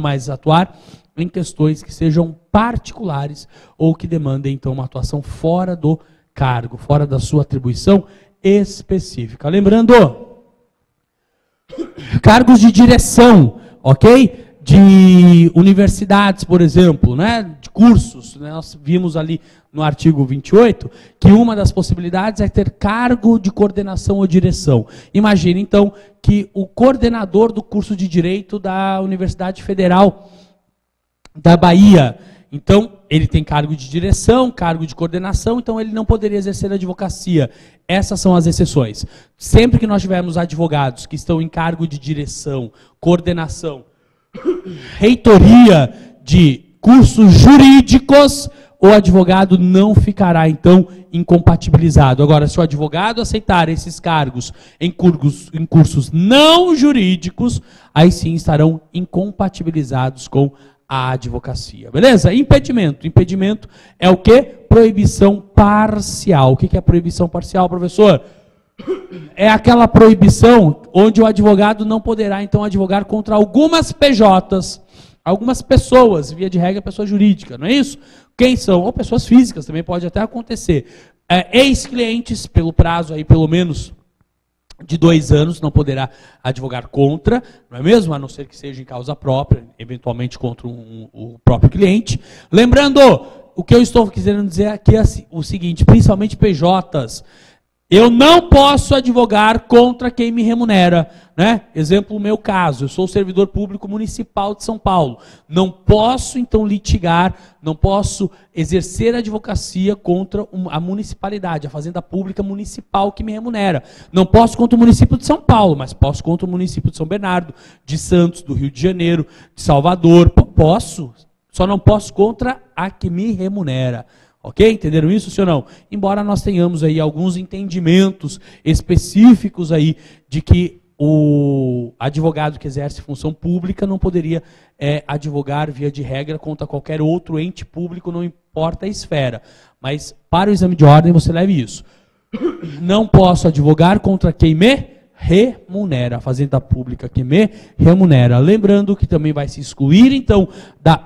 mais atuar em questões que sejam particulares ou que demandem então uma atuação fora do cargo, fora da sua atribuição específica. Lembrando, cargos de direção, ok? De universidades, por exemplo, né? De cursos, né? Nós vimos ali no artigo 28 que uma das possibilidades é ter cargo de coordenação ou direção. Imagine então que o coordenador do curso de Direito da Universidade Federal da Bahia, então ele tem cargo de direção, cargo de coordenação, então ele não poderia exercer a advocacia. Essas são as exceções. Sempre que nós tivermos advogados que estão em cargo de direção, coordenação, reitoria de cursos jurídicos, o advogado não ficará, então, incompatibilizado. Agora, se o advogado aceitar esses cargos em cursos não jurídicos, aí sim estarão incompatibilizados com a advocacia. Beleza? Impedimento. Impedimento é o quê? Proibição parcial. O que é proibição parcial, professor? É aquela proibição onde o advogado não poderá, então, advogar contra algumas PJs, algumas pessoas, via de regra, pessoa jurídica, não é isso? Quem são? Ou pessoas físicas, também pode até acontecer. Ex-clientes, pelo prazo aí, pelo menos de 2 anos, não poderá advogar contra, não é mesmo? A não ser que seja em causa própria, eventualmente contra o próprio cliente. Lembrando, o que eu estou querendo dizer aqui é o seguinte, principalmente PJs, eu não posso advogar contra quem me remunera, né? Exemplo, o meu caso, eu sou servidor público municipal de São Paulo. Não posso, então, litigar, não posso exercer advocacia contra a municipalidade, a fazenda pública municipal que me remunera. Não posso contra o município de São Paulo, mas posso contra o município de São Bernardo, de Santos, do Rio de Janeiro, de Salvador. Posso, só não posso contra a que me remunera. Ok? Entenderam isso, sim ou não? Embora nós tenhamos aí alguns entendimentos específicos aí de que o advogado que exerce função pública não poderia advogar via de regra contra qualquer outro ente público, não importa a esfera. Mas para o exame de ordem você leve isso. Não posso advogar contra quem me remunera, a fazenda pública que me remunera. Lembrando que também vai se excluir, então,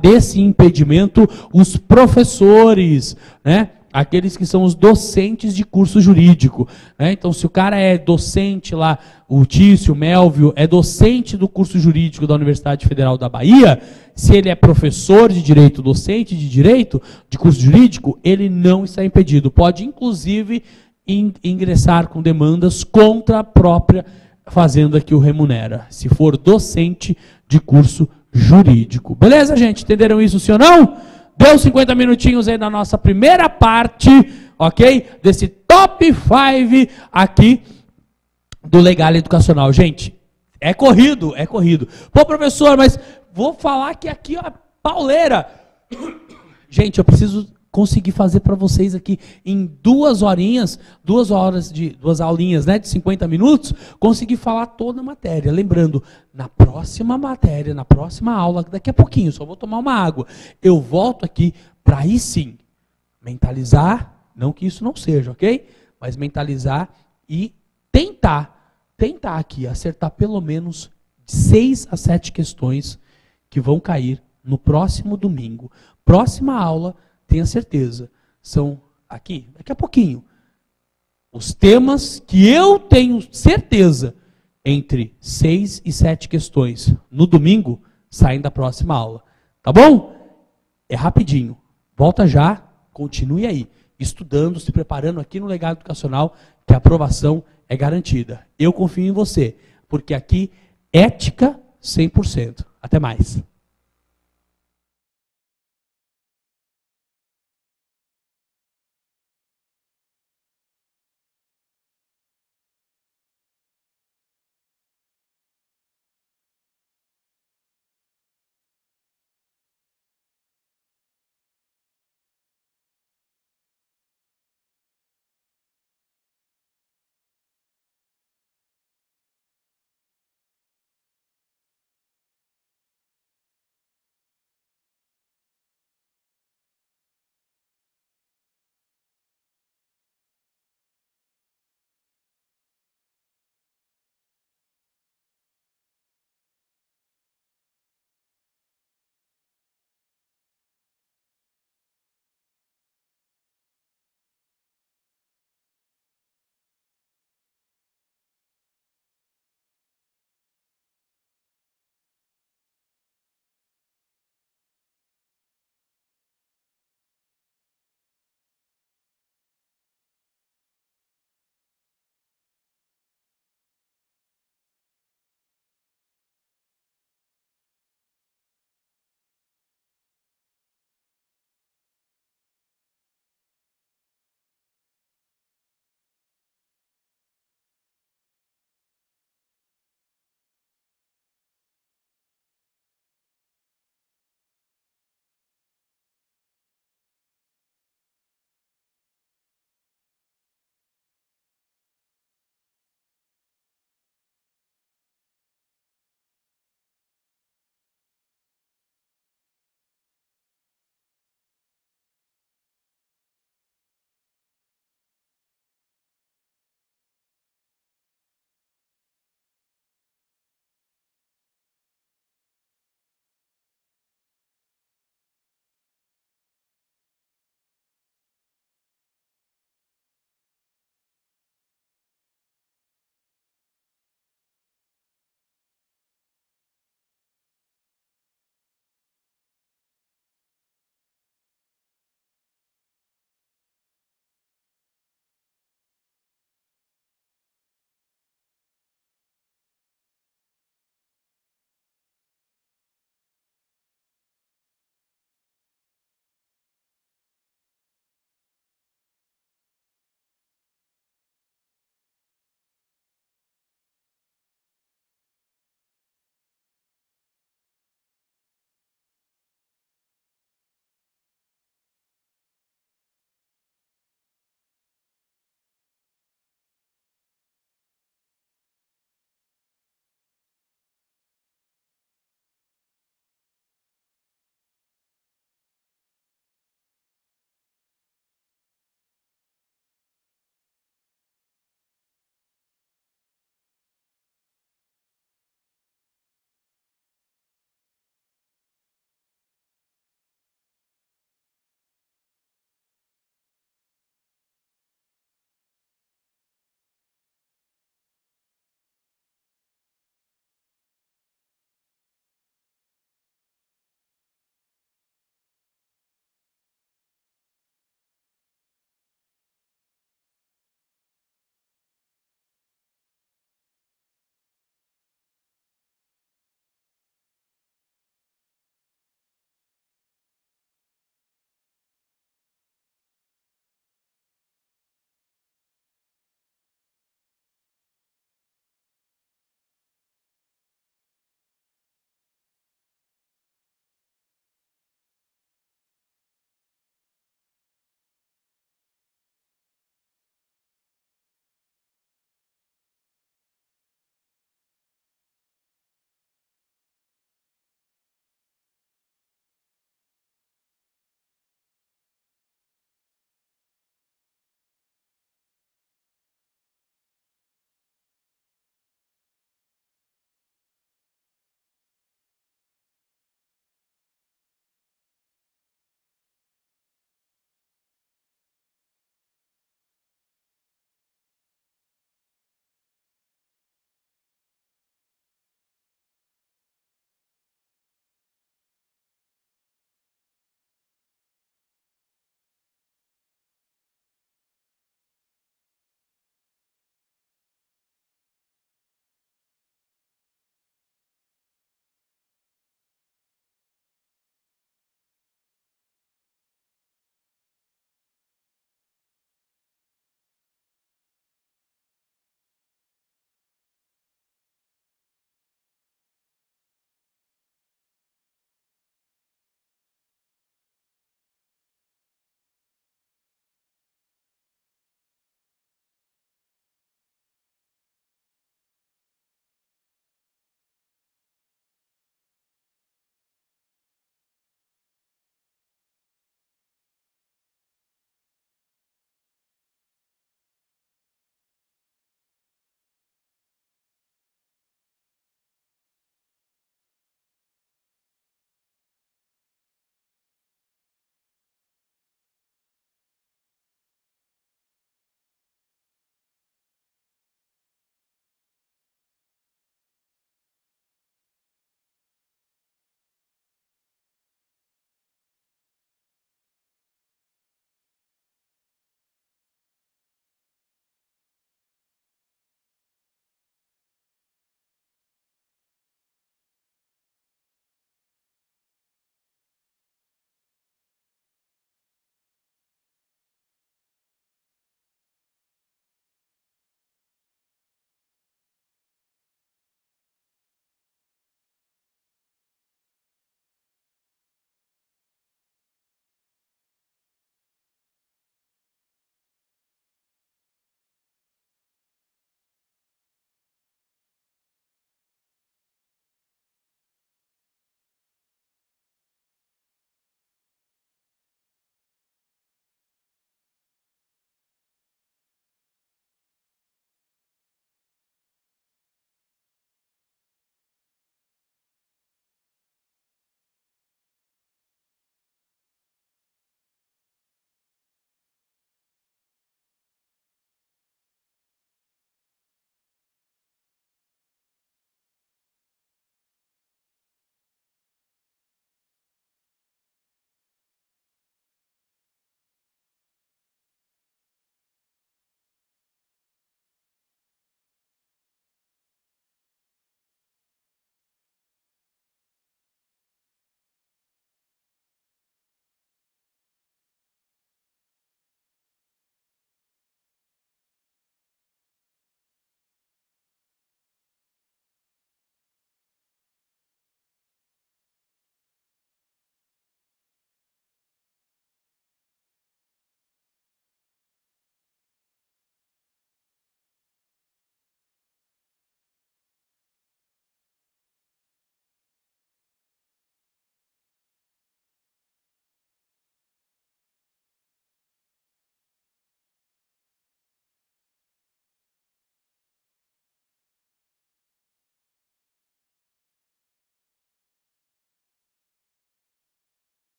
desse impedimento, os professores, né? Aqueles que são os docentes de curso jurídico. Né? Então, se o cara é docente lá, o Tício, o Melvio, é docente do curso jurídico da Universidade Federal da Bahia, se ele é professor de direito, docente de direito, de curso jurídico, ele não está impedido. Pode, inclusive, ingressar com demandas contra a própria fazenda que o remunera, se for docente de curso jurídico. Beleza, gente? Entenderam isso, sim ou não? Deu 50 minutinhos aí na nossa primeira parte, ok? Desse top 5 aqui do Legal Educacional. Gente, é corrido, é corrido. Pô, professor, mas vou falar que aqui, ó, pauleira. Gente, eu preciso conseguir fazer para vocês aqui em 2 horinhas, 2 aulinhas, né, de 50 minutos, conseguir falar toda a matéria. Lembrando, na próxima matéria, na próxima aula, daqui a pouquinho, só vou tomar uma água, eu volto aqui para aí sim, mentalizar, não que isso não seja, ok? Mas mentalizar e tentar aqui acertar pelo menos 6 a 7 questões que vão cair no próximo domingo. Próxima aula, tenha certeza, são aqui, daqui a pouquinho, os temas que eu tenho certeza, entre 6 e 7 questões no domingo, saem da próxima aula. Tá bom? É rapidinho. Volta já, continue aí, estudando, se preparando aqui no Legado Educacional, que a aprovação é garantida. Eu confio em você, porque aqui, ética 100%. Até mais.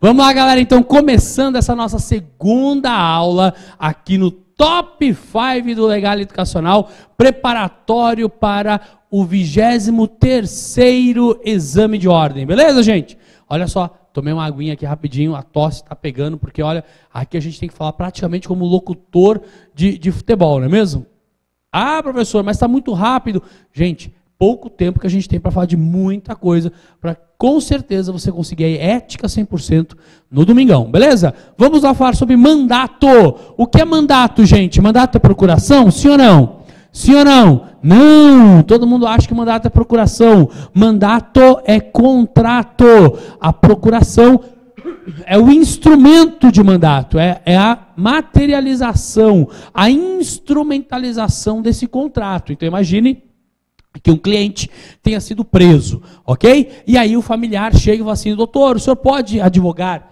Vamos lá, galera, então, começando essa nossa segunda aula aqui no Top 5 do Legal Educacional, preparatório para o 23º exame de ordem. Beleza, gente? Olha só, tomei uma aguinha aqui rapidinho, a tosse tá pegando, porque olha, aqui a gente tem que falar praticamente como locutor de futebol, não é mesmo? Ah, professor, mas está muito rápido. Gente, pouco tempo que a gente tem para falar de muita coisa, para com certeza você conseguir aí ética 100% no domingão, beleza? Vamos lá falar sobre mandato. O que é mandato, gente? Mandato é procuração? Sim ou não? Sim ou não? Não! Todo mundo acha que mandato é procuração. Mandato é contrato. A procuração é o instrumento de mandato, é a materialização, a instrumentalização desse contrato. Então imagine que um cliente tenha sido preso, ok? E aí o familiar chega e fala assim, doutor, o senhor pode advogar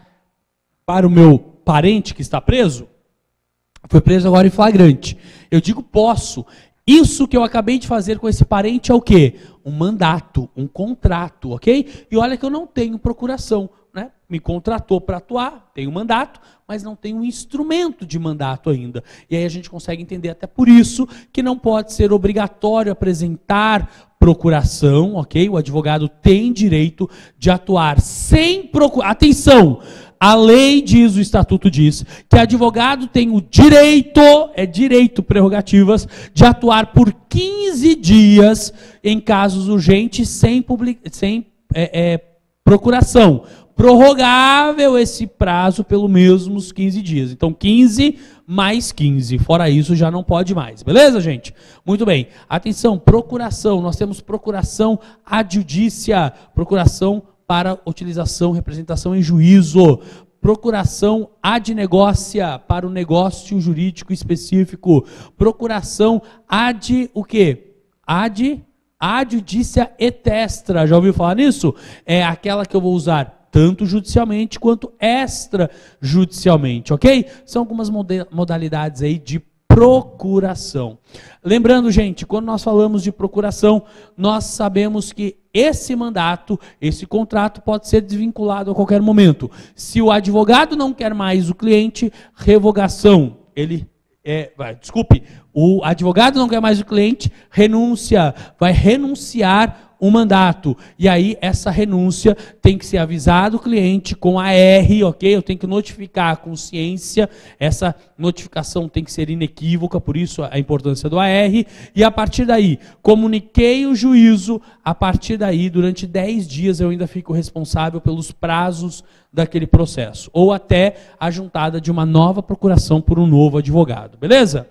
para o meu parente que está preso? Foi preso agora em flagrante. Eu digo, posso. Isso que eu acabei de fazer com esse parente é o quê? Um mandato, um contrato, ok? E olha que eu não tenho procuração, né? Me contratou para atuar, tenho mandato, mas não tenho um instrumento de mandato ainda. E aí a gente consegue entender até por isso que não pode ser obrigatório apresentar procuração, ok? O advogado tem direito de atuar sem procuração. Atenção! A lei diz, o estatuto diz, que advogado tem o direito, prerrogativas, de atuar por 15 dias em casos urgentes sem procuração. Prorrogável esse prazo pelo mesmos 15 dias. Então, 15 mais 15. Fora isso, já não pode mais. Beleza, gente? Muito bem. Atenção, procuração. Nós temos procuração adjudícia, procuração para utilização, representação em juízo. Procuração ad negócia, para o negócio jurídico específico. Procuração ad o quê? Adjudícia etestra. Já ouviu falar nisso? É aquela que eu vou usar tanto judicialmente quanto extrajudicialmente, ok? São algumas modalidades aí de procuração. Lembrando, gente, quando nós falamos de procuração, nós sabemos que esse mandato, esse contrato pode ser desvinculado a qualquer momento. Se o advogado não quer mais o cliente, revogação. O advogado não quer mais o cliente, renúncia, vai renunciar o mandato. E aí essa renúncia tem que ser avisado o cliente com a R, ok? Eu tenho que notificar a consciência, essa notificação tem que ser inequívoca, por isso a importância do AR. E a partir daí, comuniquei o juízo, a partir daí, durante 10 dias eu ainda fico responsável pelos prazos daquele processo. Ou até a juntada de uma nova procuração por um novo advogado, beleza?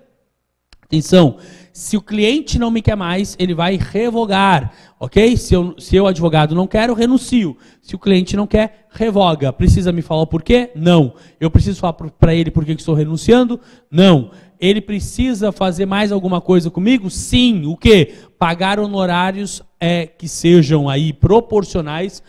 Atenção, se o cliente não me quer mais, ele vai revogar, ok? Se eu advogado não quero, renuncio. Se o cliente não quer, revoga. Precisa me falar o porquê? Não. Eu preciso falar para ele por que estou renunciando? Não. Ele precisa fazer mais alguma coisa comigo? Sim. O quê? Pagar honorários que sejam aí proporcionais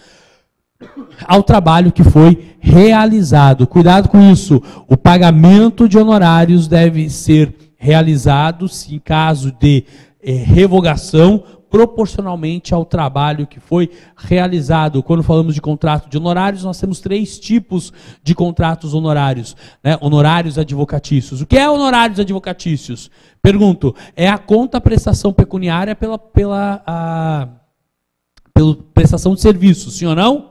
ao trabalho que foi realizado. Cuidado com isso. O pagamento de honorários deve ser realizado, se em caso de revogação, proporcionalmente ao trabalho que foi realizado. Quando falamos de contrato de honorários, nós temos 3 tipos de contratos honorários, né? Honorários advocatícios. O que é honorários advocatícios? Pergunto, é a prestação pecuniária pela prestação de serviço, sim ou não?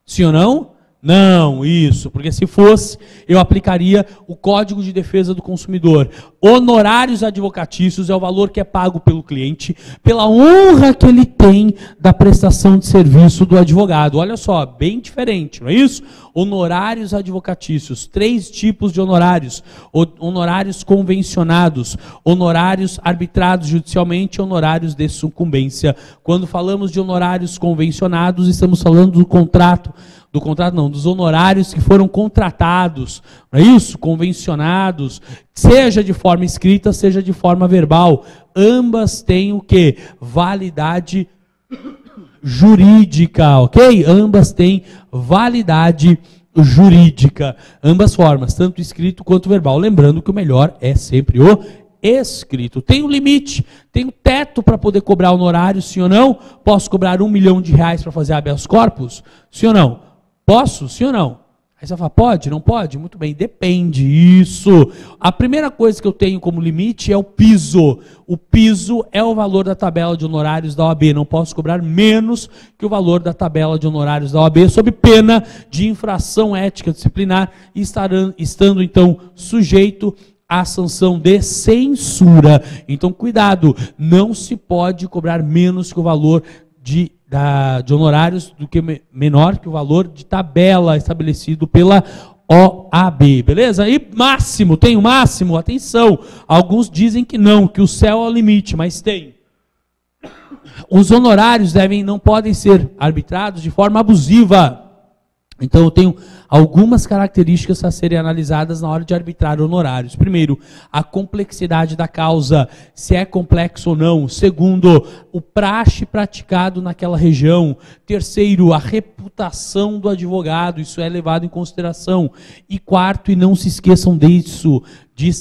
Sim ou não? Não, isso, porque se fosse, eu aplicaria o Código de Defesa do Consumidor. Honorários advocatícios é o valor que é pago pelo cliente, pela honra que ele tem da prestação de serviço do advogado. Olha só, bem diferente, não é isso? Honorários advocatícios, 3 tipos de honorários. Honorários convencionados, honorários arbitrados judicialmente, honorários de sucumbência. Quando falamos de honorários convencionados, estamos falando dos honorários que foram contratados, não é isso? Convencionados, seja de forma escrita, seja de forma verbal. Ambas têm o quê? Validade jurídica, ok? Ambas têm validade jurídica. Ambas formas, tanto escrito quanto verbal. Lembrando que o melhor é sempre o escrito. Tem um limite, tem um teto para poder cobrar honorário, sim ou não? Posso cobrar R$1 milhão para fazer habeas corpus? Sim ou não? Posso? Sim ou não? Aí você fala, pode? Não pode? Muito bem, depende. Isso. A primeira coisa que eu tenho como limite é o piso. O piso é o valor da tabela de honorários da OAB. Não posso cobrar menos que o valor da tabela de honorários da OAB, sob pena de infração ética disciplinar e estando então sujeito à sanção de censura. Então, cuidado, não se pode cobrar menos que o valor de honorários do que menor que o valor de tabela estabelecido pela OAB, beleza? E máximo, tem o máximo? Atenção, alguns dizem que não, que o céu é o limite, mas tem. Os honorários não podem ser arbitrados de forma abusiva. Então eu tenho algumas características a serem analisadas na hora de arbitrar honorários. Primeiro, a complexidade da causa, se é complexo ou não. Segundo, o praxe praticado naquela região. Terceiro, a reputação do advogado, isso é levado em consideração. E quarto, e não se esqueçam disso,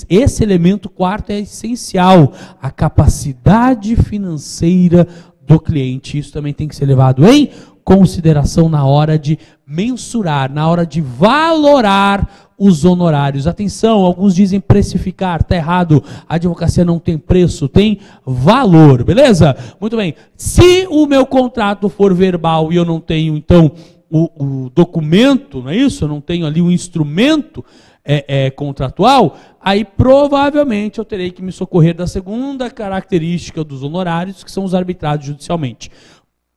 esse elemento quarto é essencial, a capacidade financeira do cliente. Isso também tem que ser levado em consideração na hora de mensurar, na hora de valorar os honorários. Atenção, alguns dizem precificar, está errado. A advocacia não tem preço, tem valor, beleza? Muito bem. Se o meu contrato for verbal e eu não tenho, então, o documento, não é isso? Eu não tenho ali o instrumento contratual, aí provavelmente eu terei que me socorrer da segunda característica dos honorários, que são os arbitrados judicialmente.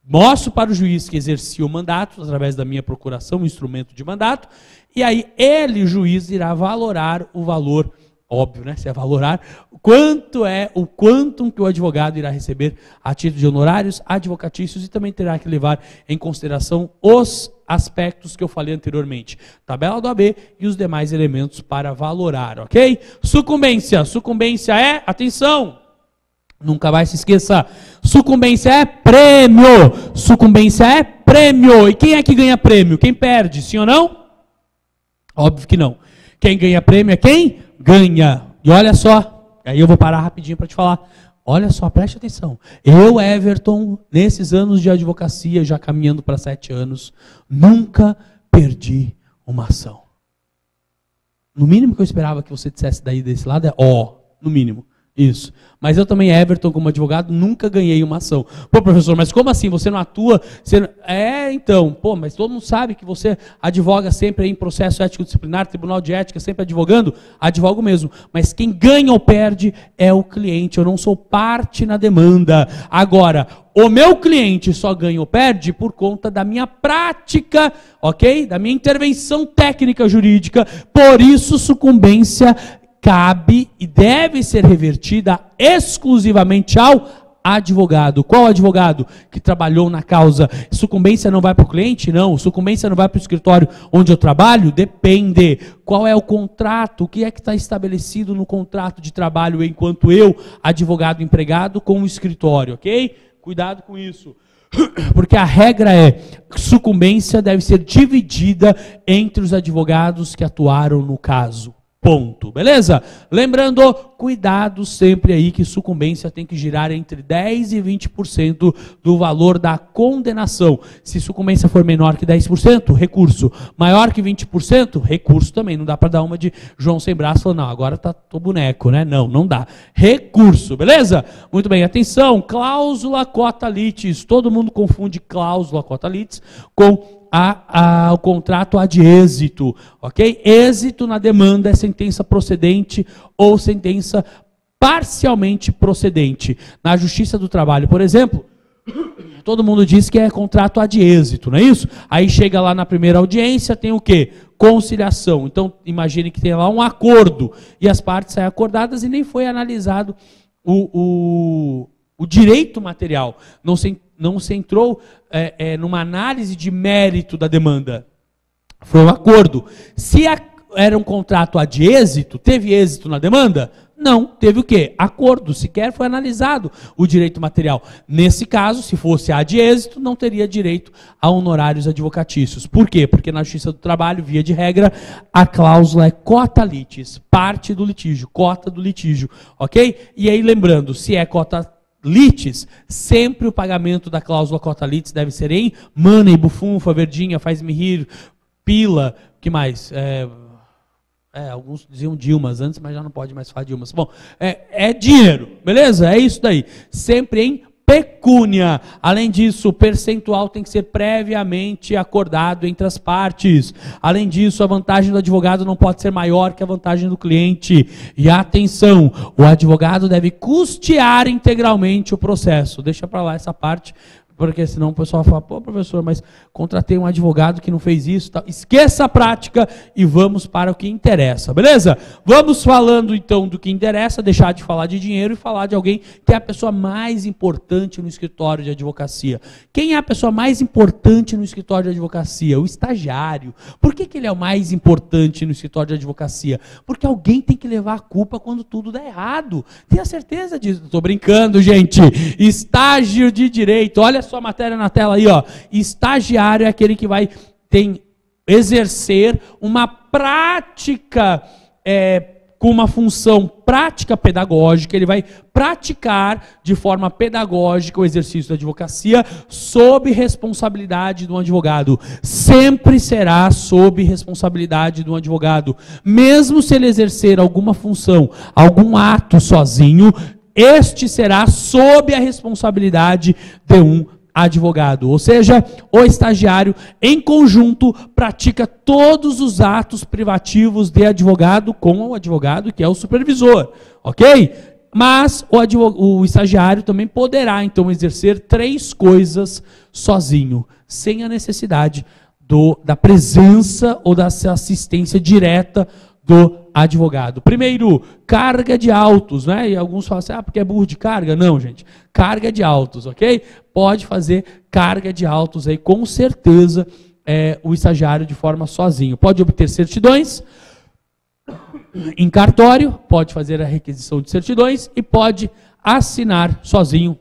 Mostro para o juiz que exercia o mandato, através da minha procuração, o instrumento de mandato, e aí ele, o juiz, irá valorar o valor, óbvio, né? Se é valorar, quanto é o quantum que o advogado irá receber a título de honorários advocatícios, e também terá que levar em consideração os aspectos que eu falei anteriormente, tabela do AB e os demais elementos para valorar, ok? Sucumbência. Sucumbência é, atenção, nunca mais se esqueça, sucumbência é prêmio. Sucumbência é prêmio. E quem é que ganha prêmio? Quem perde, sim ou não? Óbvio que não. Quem ganha prêmio é quem ganha. E olha só, aí eu vou parar rapidinho para te falar. Olha só, preste atenção. Eu, Everton, nesses anos de advocacia, já caminhando para 7 anos, nunca perdi uma ação. No mínimo que eu esperava que você dissesse daí desse lado é no mínimo. Isso. Mas eu também, Everton, como advogado, nunca ganhei uma ação. Pô, professor, mas como assim? Você não atua? Então, pô, mas todo mundo sabe que você advoga sempre aí em processo ético-disciplinar, tribunal de ética, sempre advogando? Advogo mesmo. Mas quem ganha ou perde é o cliente. Eu não sou parte na demanda. Agora, o meu cliente só ganha ou perde por conta da minha prática, ok? Da minha intervenção técnica jurídica. Por isso, sucumbência cabe e deve ser revertida exclusivamente ao advogado. Qual advogado que trabalhou na causa? Sucumbência não vai para o cliente? Não. Sucumbência não vai para o escritório onde eu trabalho? Depende. Qual é o contrato? O que é que está estabelecido no contrato de trabalho enquanto eu, advogado empregado, com o escritório, ok? Cuidado com isso. Porque a regra é que sucumbência deve ser dividida entre os advogados que atuaram no caso. Ponto, beleza? Lembrando, cuidado sempre aí que sucumbência tem que girar entre 10% e 20% do valor da condenação. Se sucumbência for menor que 10%, recurso. Maior que 20%, recurso também. Não dá para dar uma de João sem braço e falar, não, agora tô boneco, né? Não dá. Recurso, beleza? Muito bem, atenção, cláusula cota litis. Todo mundo confunde cláusula cota litis com o contrato ad êxito, ok? Êxito na demanda é sentença procedente ou sentença parcialmente procedente. Na Justiça do Trabalho, por exemplo, todo mundo diz que é contrato ad êxito, não é isso? Aí chega lá na primeira audiência, tem o quê? Conciliação. Então, imagine que tem lá um acordo e as partes saem acordadas e nem foi analisado o direito material. Não se entrou numa análise de mérito da demanda. Foi um acordo. Se era um contrato ad êxito, teve êxito na demanda? Não, teve o quê? Acordo, sequer foi analisado o direito material. Nesse caso, se fosse ad êxito, não teria direito a honorários advocatícios. Por quê? Porque na Justiça do Trabalho, via de regra, a cláusula é cota litis, parte do litígio, cota do litígio, ok? E aí, lembrando, se é cota litis, sempre o pagamento da cláusula cota litis deve ser em money, bufunfa, verdinha, faz-me rir, pila, o que mais? Alguns diziam Dilmas antes, mas já não pode mais falar Dilmas. Bom, é dinheiro, beleza? É isso daí. Sempre em pecúnia. Além disso, o percentual tem que ser previamente acordado entre as partes. Além disso, a vantagem do advogado não pode ser maior que a vantagem do cliente. E atenção, o advogado deve custear integralmente o processo. Deixa para lá essa parte, porque senão o pessoal fala, pô, professor, mas contratei um advogado que não fez isso. Tá? Esqueça a prática e vamos para o que interessa, beleza? Vamos falando então do que interessa, deixar de falar de dinheiro e falar de alguém que é a pessoa mais importante no escritório de advocacia. Quem é a pessoa mais importante no escritório de advocacia? O estagiário. Por que ele é o mais importante no escritório de advocacia? Porque alguém tem que levar a culpa quando tudo dá errado. Tenha certeza disso. Estou brincando, gente. Estágio de direito. Olha só a matéria na tela aí, ó. Estagiário é aquele que vai exercer uma prática com uma função prática pedagógica. Ele vai praticar de forma pedagógica o exercício da advocacia sob responsabilidade do advogado. Sempre será sob responsabilidade do advogado. Mesmo se ele exercer alguma função, algum ato sozinho, este será sob a responsabilidade de um advogado. Ou seja, o estagiário, em conjunto, pratica todos os atos privativos de advogado com o advogado, que é o supervisor. Ok? Mas o estagiário também poderá, então, exercer 3 coisas sozinho, sem a necessidade da presença ou da assistência direta do advogado. Primeiro, carga de autos, né? E alguns falam assim, porque é burro de carga. Não, gente. Carga de autos, ok? Pode fazer carga de autos aí, com certeza, o estagiário de forma sozinho. Pode obter certidões em cartório, pode fazer a requisição de certidões e pode assinar sozinho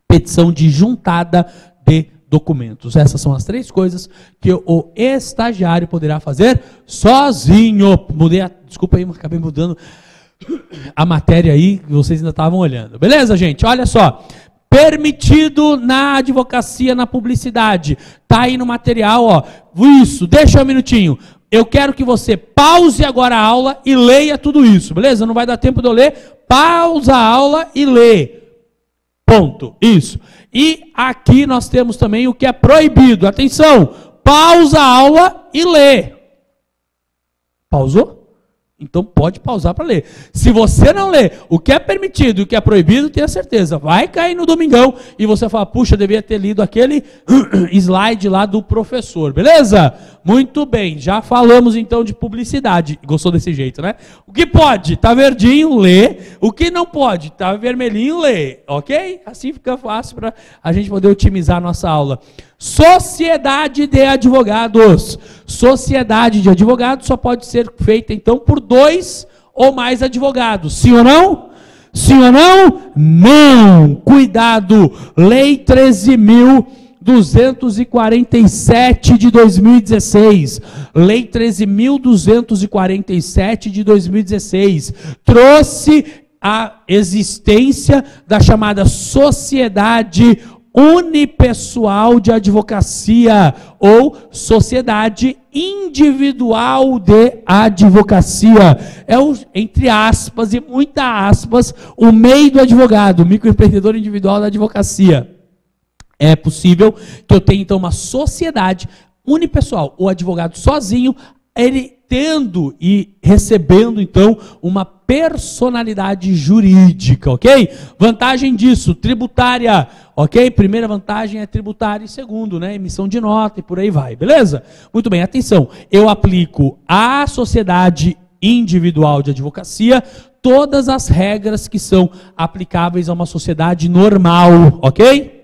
petição de juntada de documentos. Essas são as 3 coisas que o estagiário poderá fazer sozinho. Desculpa aí, mas acabei mudando a matéria aí, que vocês ainda estavam olhando. Beleza, gente? Olha só. Permitido na advocacia, na publicidade. Tá aí no material, ó. Isso, deixa um minutinho. Eu quero que você pause agora a aula e leia tudo isso, beleza? Não vai dar tempo de eu ler. Pausa a aula e lê. Ponto. Isso. E aqui nós temos também o que é proibido. Atenção! Pausa a aula e lê. Pausou? Então pode pausar para ler. Se você não lê o que é permitido e o que é proibido, tenha certeza, vai cair no domingão e você fala, puxa, devia ter lido aquele slide lá do professor, beleza? Muito bem, já falamos então de publicidade. Gostou desse jeito, né? O que pode, tá verdinho, lê. O que não pode, tá vermelhinho, lê. Ok? Assim fica fácil para a gente poder otimizar a nossa aula. Sociedade de advogados. Sociedade de advogados só pode ser feita, então, por 2 ou mais advogados. Sim ou não? Sim ou não? Não! Cuidado! Lei 13.247 de 2016. Lei 13.247 de 2016. Trouxe a existência da chamada sociedade unipessoal de advocacia ou sociedade individual de advocacia. É o, entre aspas e muitas aspas, o meio do advogado, o microempreendedor individual da advocacia. É possível que eu tenha então uma sociedade unipessoal, o advogado sozinho, ele tendo e recebendo então uma personalidade jurídica, ok? Vantagem disso, tributária, ok? Primeira vantagem é tributária e segundo, né? Emissão de nota e por aí vai, beleza? Muito bem, atenção, eu aplico à sociedade individual de advocacia todas as regras que são aplicáveis a uma sociedade normal, ok?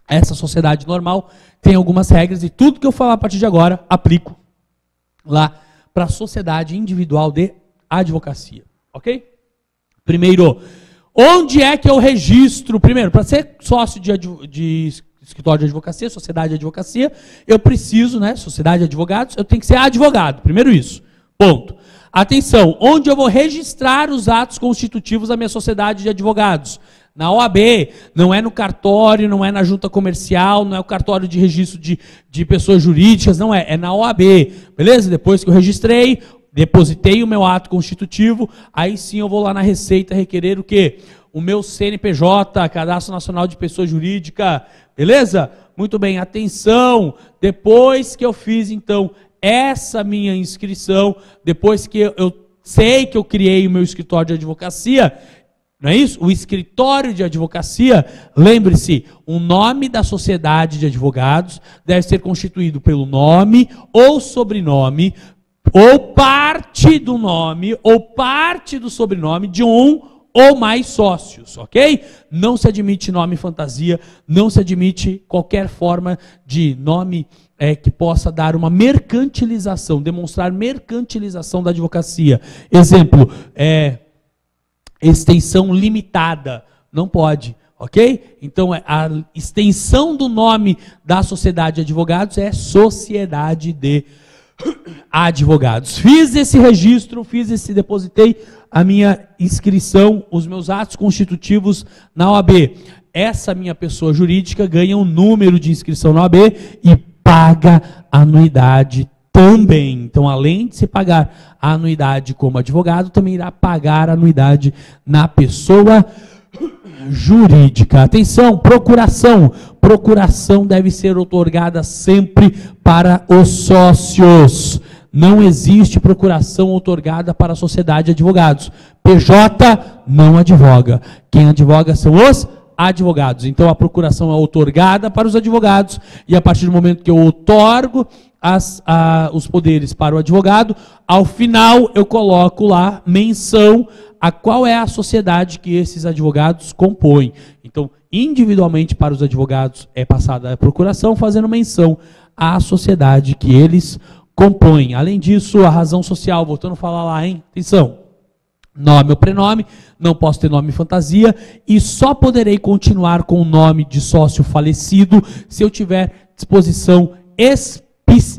Essa sociedade normal tem algumas regras e tudo que eu falar a partir de agora, aplico lá para a sociedade individual de advocacia, ok? Primeiro, onde é que eu registro? Primeiro, para ser sócio de escritório de advocacia, sociedade de advocacia, eu preciso, né, sociedade de advogados, eu tenho que ser advogado, primeiro isso, ponto. Atenção, onde eu vou registrar os atos constitutivos da minha sociedade de advogados? na OAB, não é no cartório, não é na junta comercial, não é o cartório de registro de pessoas jurídicas, não é, é na OAB, beleza? Depois que eu registrei, depositei o meu ato constitutivo, aí sim eu vou lá na Receita requerer o quê? O meu CNPJ, Cadastro Nacional de Pessoa Jurídica, beleza? Muito bem, atenção, depois que eu fiz então essa minha inscrição, depois que eu sei que eu criei o meu escritório de advocacia, não é isso? O escritório de advocacia, lembre-se, o nome da sociedade de advogados deve ser constituído pelo nome ou sobrenome, ou parte do nome, ou parte do sobrenome de um ou mais sócios, ok? Não se admite nome fantasia, não se admite qualquer forma de nome que possa dar uma mercantilização, demonstrar mercantilização da advocacia. Exemplo, extensão limitada, não pode, ok? Então, a extensão do nome da sociedade de advogados é Sociedade de Advogados. Fiz esse registro, depositei a minha inscrição, os meus atos constitutivos na OAB. Essa minha pessoa jurídica ganha um número de inscrição na OAB e paga anuidade também. Então, além de se pagar a anuidade como advogado, também irá pagar a anuidade na pessoa jurídica. Atenção, procuração. Procuração deve ser otorgada sempre para os sócios. Não existe procuração otorgada para a sociedade de advogados. PJ não advoga. Quem advoga são os advogados. Então a procuração é otorgada para os advogados e a partir do momento que eu otorgo os poderes para o advogado, ao final eu coloco lá menção a qual é a sociedade que esses advogados compõem. Então, individualmente para os advogados é passada a procuração fazendo menção à sociedade que eles compõem. Além disso, a razão social, voltando a falar lá, hein? Atenção. Nome ou prenome, não posso ter nome fantasia e só poderei continuar com o nome de sócio falecido se eu tiver disposição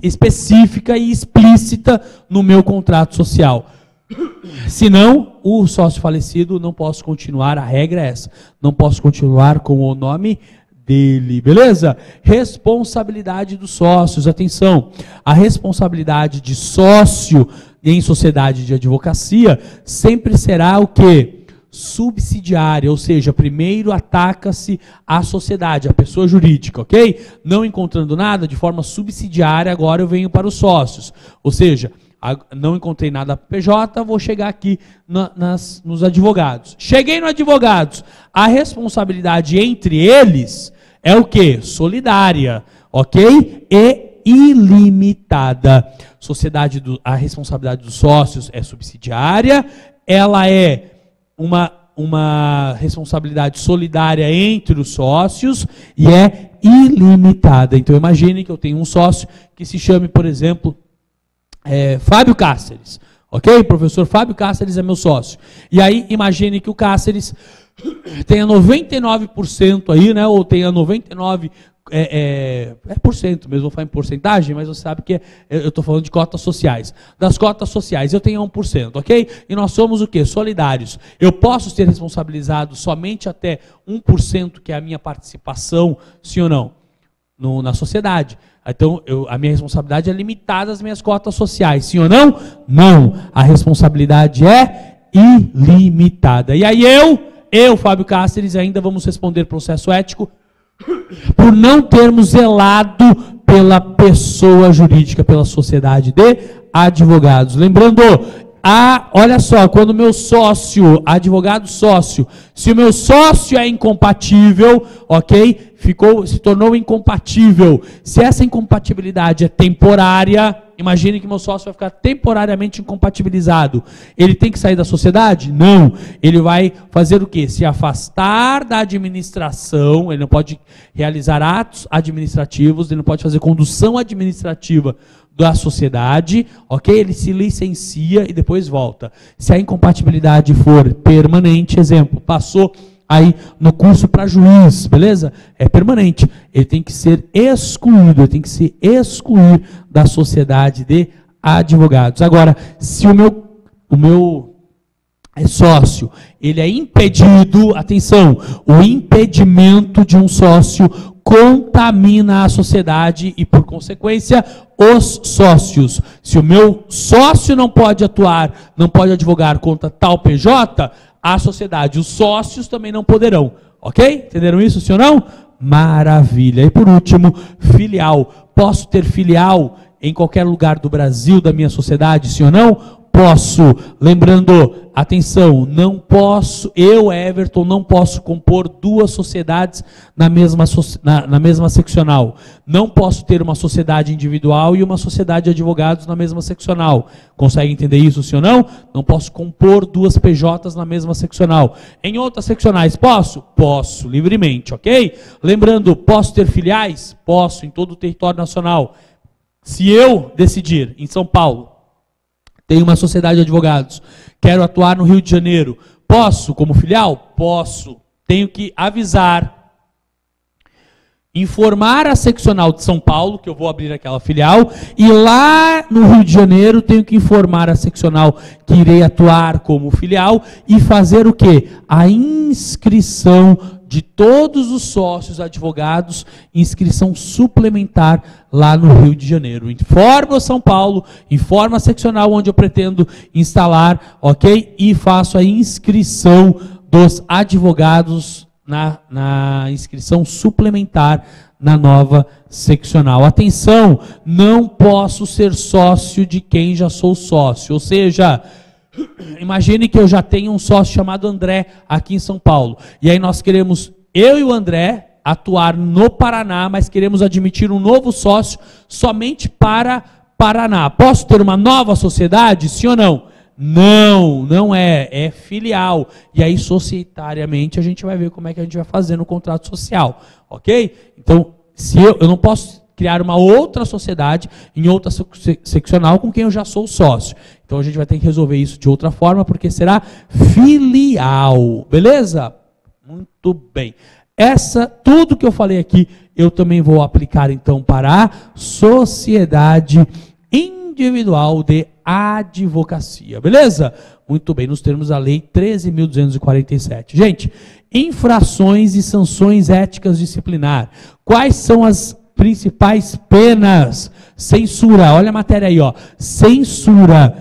específica e explícita no meu contrato social. Senão, o sócio falecido não posso continuar, a regra é essa, não posso continuar com o nome dele, beleza? Responsabilidade dos sócios, atenção, a responsabilidade de sócio em sociedade de advocacia sempre será o quê? Subsidiária, ou seja, primeiro ataca-se a sociedade, a pessoa jurídica, ok? Não encontrando nada, de forma subsidiária, agora eu venho para os sócios, ou seja, não encontrei nada para PJ, vou chegar aqui nos advogados. Cheguei no advogados, a responsabilidade entre eles é o quê? Solidária, ok? E ilimitada. A responsabilidade dos sócios é subsidiária, ela é uma responsabilidade solidária entre os sócios e é ilimitada. Então imagine que eu tenho um sócio que se chame, por exemplo, Fábio Cáceres, ok? Professor Fábio Cáceres é meu sócio. E aí, imagine que o Cáceres tenha 99% aí, né? Ou tenha 99%, por cento mesmo, vou falar em porcentagem, mas você sabe que eu estou falando de cotas sociais. Das cotas sociais, eu tenho 1%, ok? E nós somos o quê? Solidários. Eu posso ser responsabilizado somente até 1%, que é a minha participação, sim ou não? Na sociedade. Então, a minha responsabilidade é limitada às minhas cotas sociais, sim ou não? Não. A responsabilidade é ilimitada. E aí eu, Fábio Cáceres, ainda vamos responder processo ético por não termos zelado pela pessoa jurídica, pela sociedade de advogados. Lembrando, olha só, quando o meu sócio, advogado sócio, se o meu sócio é incompatível, ok? Se tornou incompatível. Se essa incompatibilidade é temporária, imagine que meu sócio vai ficar temporariamente incompatibilizado. Ele tem que sair da sociedade? Não. Ele vai fazer o quê? Se afastar da administração, ele não pode realizar atos administrativos, ele não pode fazer condução administrativa da sociedade, ok? Ele se licencia e depois volta. Se a incompatibilidade for permanente, exemplo, passou aí no curso para juiz, beleza? É permanente. Ele tem que ser excluído, ele tem que se excluir da sociedade de advogados. Agora, se o meu é sócio, ele é impedido, atenção, o impedimento de um sócio contamina a sociedade e, por consequência, os sócios. Se o meu sócio não pode atuar, não pode advogar contra tal PJ, a sociedade, os sócios também não poderão. Ok? Entenderam isso, sim ou não? Maravilha. E por último, filial. Posso ter filial em qualquer lugar do Brasil, da minha sociedade, sim ou não? Posso. Lembrando, atenção, não posso, eu, Everton, não posso compor duas sociedades na mesma seccional. Não posso ter uma sociedade individual e uma sociedade de advogados na mesma seccional. Consegue entender isso, sim ou não? Não posso compor duas PJs na mesma seccional. Em outras seccionais, posso? Posso, livremente, ok? Lembrando, posso ter filiais? Posso, em todo o território nacional. Se eu decidir, em São Paulo, tenho uma sociedade de advogados, quero atuar no Rio de Janeiro, posso como filial? Posso. Tenho que avisar, informar a seccional de São Paulo, que eu vou abrir aquela filial, e lá no Rio de Janeiro tenho que informar a seccional que irei atuar como filial e fazer o quê? A inscrição de todos os sócios advogados, inscrição suplementar lá no Rio de Janeiro. Informo a São Paulo, informo a seccional onde eu pretendo instalar, ok? E faço a inscrição dos advogados na inscrição suplementar na nova seccional. Atenção, não posso ser sócio de quem já sou sócio, ou seja, imagine que eu já tenho um sócio chamado André aqui em São Paulo. E aí nós queremos, eu e o André, atuar no Paraná, mas queremos admitir um novo sócio somente para Paraná. Posso ter uma nova sociedade? Sim ou não? Não, não é. É filial. E aí, societariamente, a gente vai ver como é que a gente vai fazer no contrato social. Ok? Então, se eu não posso criar uma outra sociedade em outra seccional com quem eu já sou sócio. Então a gente vai ter que resolver isso de outra forma, porque será filial. Beleza? Muito bem. Tudo que eu falei aqui, eu também vou aplicar então para a sociedade individual de advocacia. Beleza? Muito bem, nos termos da lei 13.247. Gente, infrações e sanções éticas disciplinar. Quais são as principais penas? Censura, olha a matéria aí, ó. Censura,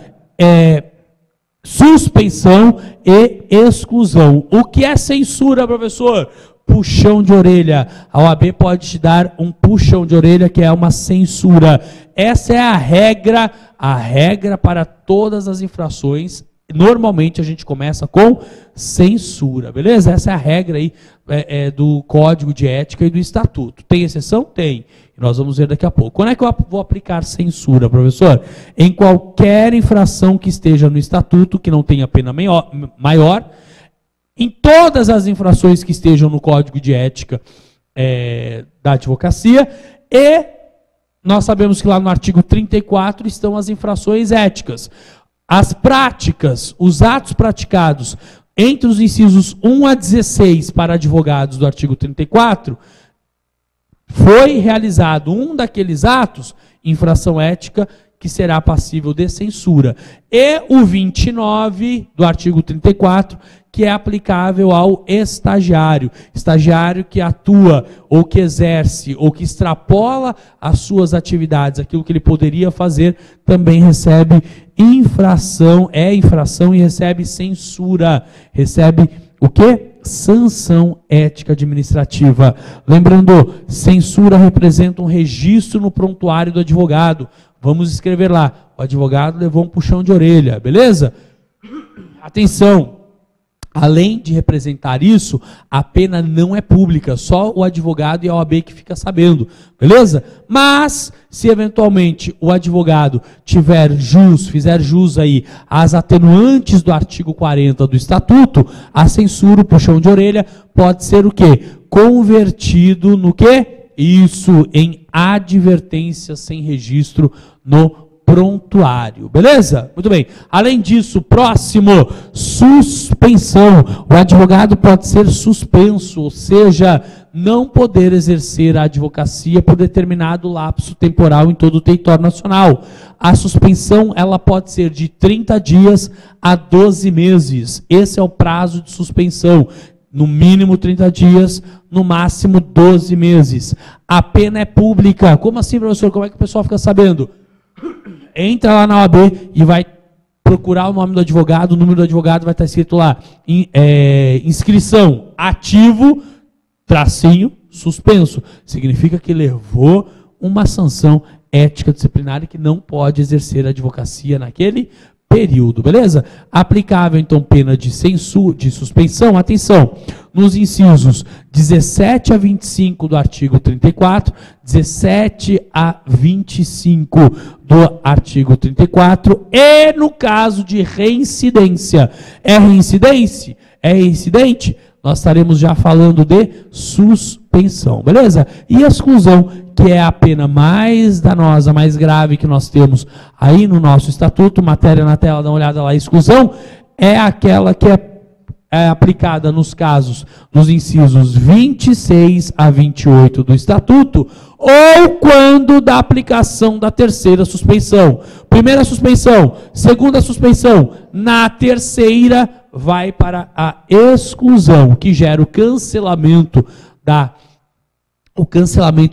suspensão e exclusão. O que é censura, professor? Puxão de orelha. A OAB pode te dar um puxão de orelha, que é uma censura. Essa é a regra para todas as infrações. Normalmente a gente começa com censura, beleza? Essa é a regra aí do Código de Ética e do Estatuto. Tem exceção? Tem. Nós vamos ver daqui a pouco. Quando é que eu vou aplicar censura, professor? Em qualquer infração que esteja no Estatuto, que não tenha pena maior, em todas as infrações que estejam no Código de Ética da Advocacia, e nós sabemos que lá no artigo 34 estão as infrações éticas. As práticas, os atos praticados entre os incisos 1 a 16 para advogados do artigo 34, foi realizado um daqueles atos, infração ética, que será passível de censura. E o 29 do artigo 34, que é aplicável ao estagiário. Estagiário que atua, ou que exerce, ou que extrapola as suas atividades, aquilo que ele poderia fazer, também recebe infração e recebe censura. Recebe o quê? Sanção ética administrativa. Lembrando, censura representa um registro no prontuário do advogado. Vamos escrever lá, o advogado levou um puxão de orelha, beleza? Atenção, além de representar isso, a pena não é pública, só o advogado e a OAB que fica sabendo, beleza? Mas, se eventualmente o advogado fizer jus aí às atenuantes do artigo 40 do Estatuto, a censura, o puxão de orelha, pode ser o quê? Convertido no quê? Isso, em advertência sem registro no prontuário, beleza? Muito bem. Além disso, próximo, suspensão. O advogado pode ser suspenso, ou seja, não poder exercer a advocacia por determinado lapso temporal em todo o território nacional. A suspensão ela pode ser de 30 dias a 12 meses. Esse é o prazo de suspensão. No mínimo 30 dias, no máximo 12 meses. A pena é pública. Como assim, professor? Como é que o pessoal fica sabendo? Entra lá na OAB e vai procurar o nome do advogado, o número do advogado vai estar escrito lá, inscrição, ativo, tracinho, suspenso. Significa que levou uma sanção ética disciplinar e que não pode exercer a advocacia naquele período, beleza? Aplicável, então, pena de suspensão, atenção, nos incisos 17 a 25 do artigo 34, 17 a 25 do artigo 34, e no caso de reincidência. É reincidente? É reincidente? Nós estaremos já falando de suspensão, beleza? E exclusão, que é a pena mais danosa, mais grave que nós temos aí no nosso estatuto, matéria na tela, dá uma olhada lá, exclusão, é aquela que é aplicada nos casos, nos incisos 26 a 28 do estatuto, ou quando da aplicação da terceira suspensão. Primeira suspensão, segunda suspensão, na terceira vai para a exclusão, que gera o cancelamento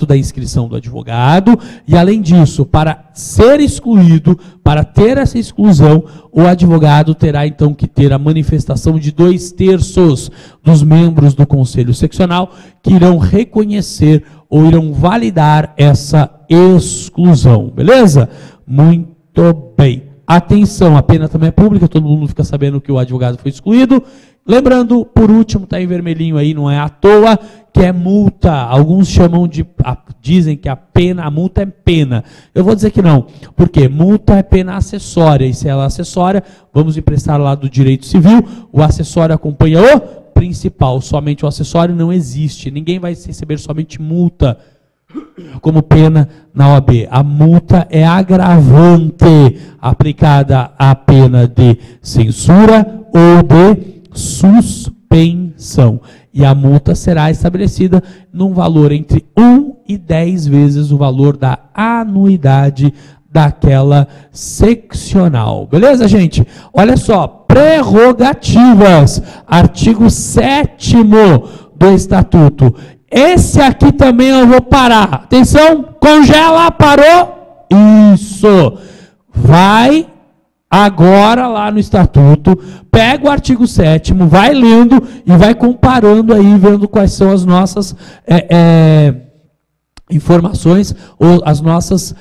da inscrição do advogado, e além disso, para ser excluído, para ter essa exclusão, o advogado terá então que ter a manifestação de 2/3 dos membros do Conselho Seccional que irão reconhecer ou irão validar essa exclusão, beleza? Muito bem. Atenção, a pena também é pública, todo mundo fica sabendo que o advogado foi excluído. Lembrando, por último, está em vermelhinho aí, não é à toa, que é multa. Alguns dizem que a multa é pena. Eu vou dizer que não. Por quê? Multa é pena acessória. E se ela é acessória, vamos emprestar lá do direito civil, o acessório acompanha o principal. Somente o acessório não existe. Ninguém vai receber somente multa como pena na OAB. A multa é agravante aplicada à pena de censura ou de suspensão. E a multa será estabelecida num valor entre 1 e 10 vezes o valor da anuidade daquela seccional. Beleza, gente? Olha só, prerrogativas. Artigo 7º do Estatuto. Esse aqui também eu vou parar. Atenção, congela, parou. Isso. Vai agora lá no Estatuto, pega o artigo 7º, vai lendo e vai comparando aí, vendo quais são as nossas informações, ou as nossas,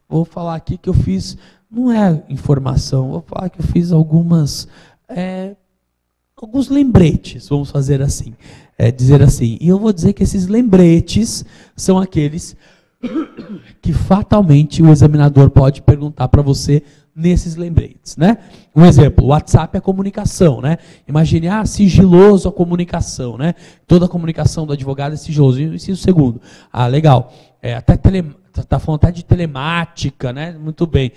vou falar aqui que eu fiz, não é informação, vou falar que eu fiz alguns lembretes, vamos fazer assim, dizer assim, e eu vou dizer que esses lembretes são aqueles que fatalmente o examinador pode perguntar para você nesses lembretes, né? Um exemplo, o WhatsApp é comunicação, né? Imagine, sigiloso a comunicação, né? Toda a comunicação do advogado é sigiloso. E o segundo, legal, até tá falando até de telemática, né? Muito bem,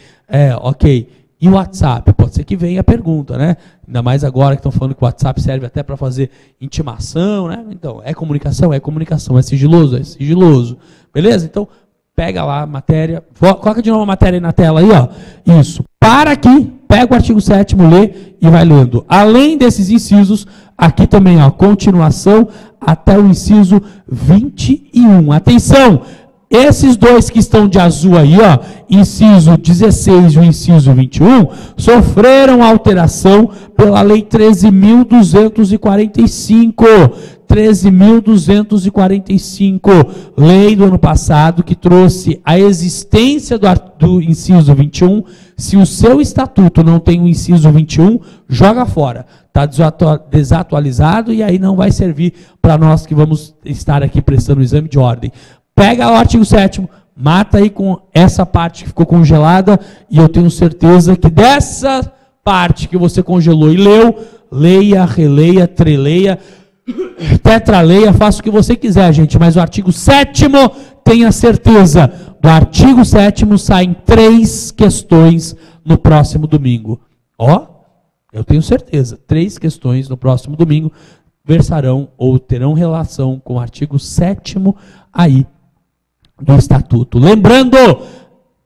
ok. E o WhatsApp? Pode ser que venha a pergunta, né? Ainda mais agora que estão falando que o WhatsApp serve até para fazer intimação, né? Então, é comunicação? É comunicação. É sigiloso? É sigiloso. Beleza? Então, pega lá a matéria. Coloca de novo a matéria aí na tela aí, ó. Isso. Para aqui, pega o artigo 7º, lê e vai lendo. Além desses incisos, aqui também, ó, continuação até o inciso 21. Atenção! Esses dois que estão de azul aí, ó, inciso 16 e o inciso 21, sofreram alteração pela Lei 13.245. 13.245, lei do ano passado, que trouxe a existência do inciso 21. Se o seu estatuto não tem o inciso 21, joga fora. Está desatualizado e aí não vai servir para nós que vamos estar aqui prestando o exame de ordem. Pega o artigo 7º, mata aí com essa parte que ficou congelada, e eu tenho certeza que dessa parte que você congelou e leu, leia, releia, treleia, tetraleia, faça o que você quiser, gente, mas o artigo 7º, tenha certeza, do artigo 7º saem 3 questões no próximo domingo. Ó, eu tenho certeza, 3 questões no próximo domingo. versarão ou terão relação com o artigo 7º aí do Estatuto. Lembrando,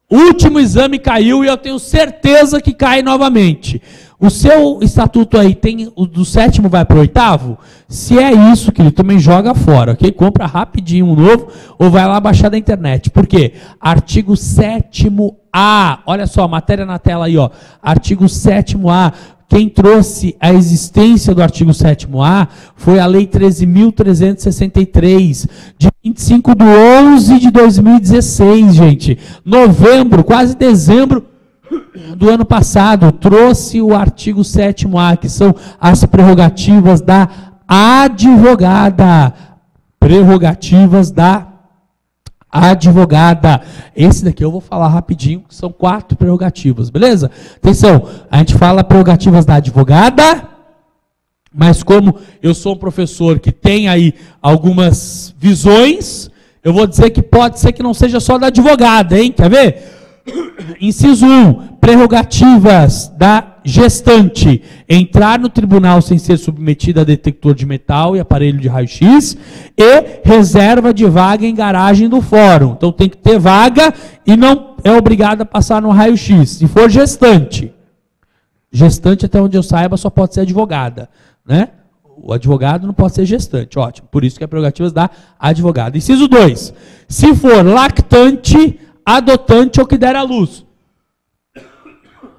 o último exame caiu e eu tenho certeza que cai novamente. O seu estatuto aí tem, o do 7º vai para o 8º? Se é isso, querido, também joga fora, ok? Compra rapidinho um novo ou vai lá baixar da internet. Por quê? Artigo 7º-A. Olha só, a matéria na tela aí, ó. Artigo 7º-A. Quem trouxe a existência do artigo 7º-A foi a Lei 13.363, de 25/11/2016, gente. Novembro, quase dezembro do ano passado, trouxe o artigo 7º-A, que são as prerrogativas da advogada. Prerrogativas da advogada. Esse daqui eu vou falar rapidinho, que são 4 prerrogativas, beleza? Atenção, a gente fala prerrogativas da advogada, mas como eu sou um professor que tem aí algumas visões, eu vou dizer que pode ser que não seja só da advogada, hein? Quer ver? Inciso 1, prerrogativas da gestante: entrar no tribunal sem ser submetida a detector de metal e aparelho de raio-x, e reserva de vaga em garagem do fórum. Então tem que ter vaga e não é obrigada a passar no raio-x. Se for gestante, até onde eu saiba, só pode ser advogada, né? O advogado não pode ser gestante, ótimo. Por isso que é prerrogativas da advogada. Inciso 2, se for lactante, adotante ou que der à luz.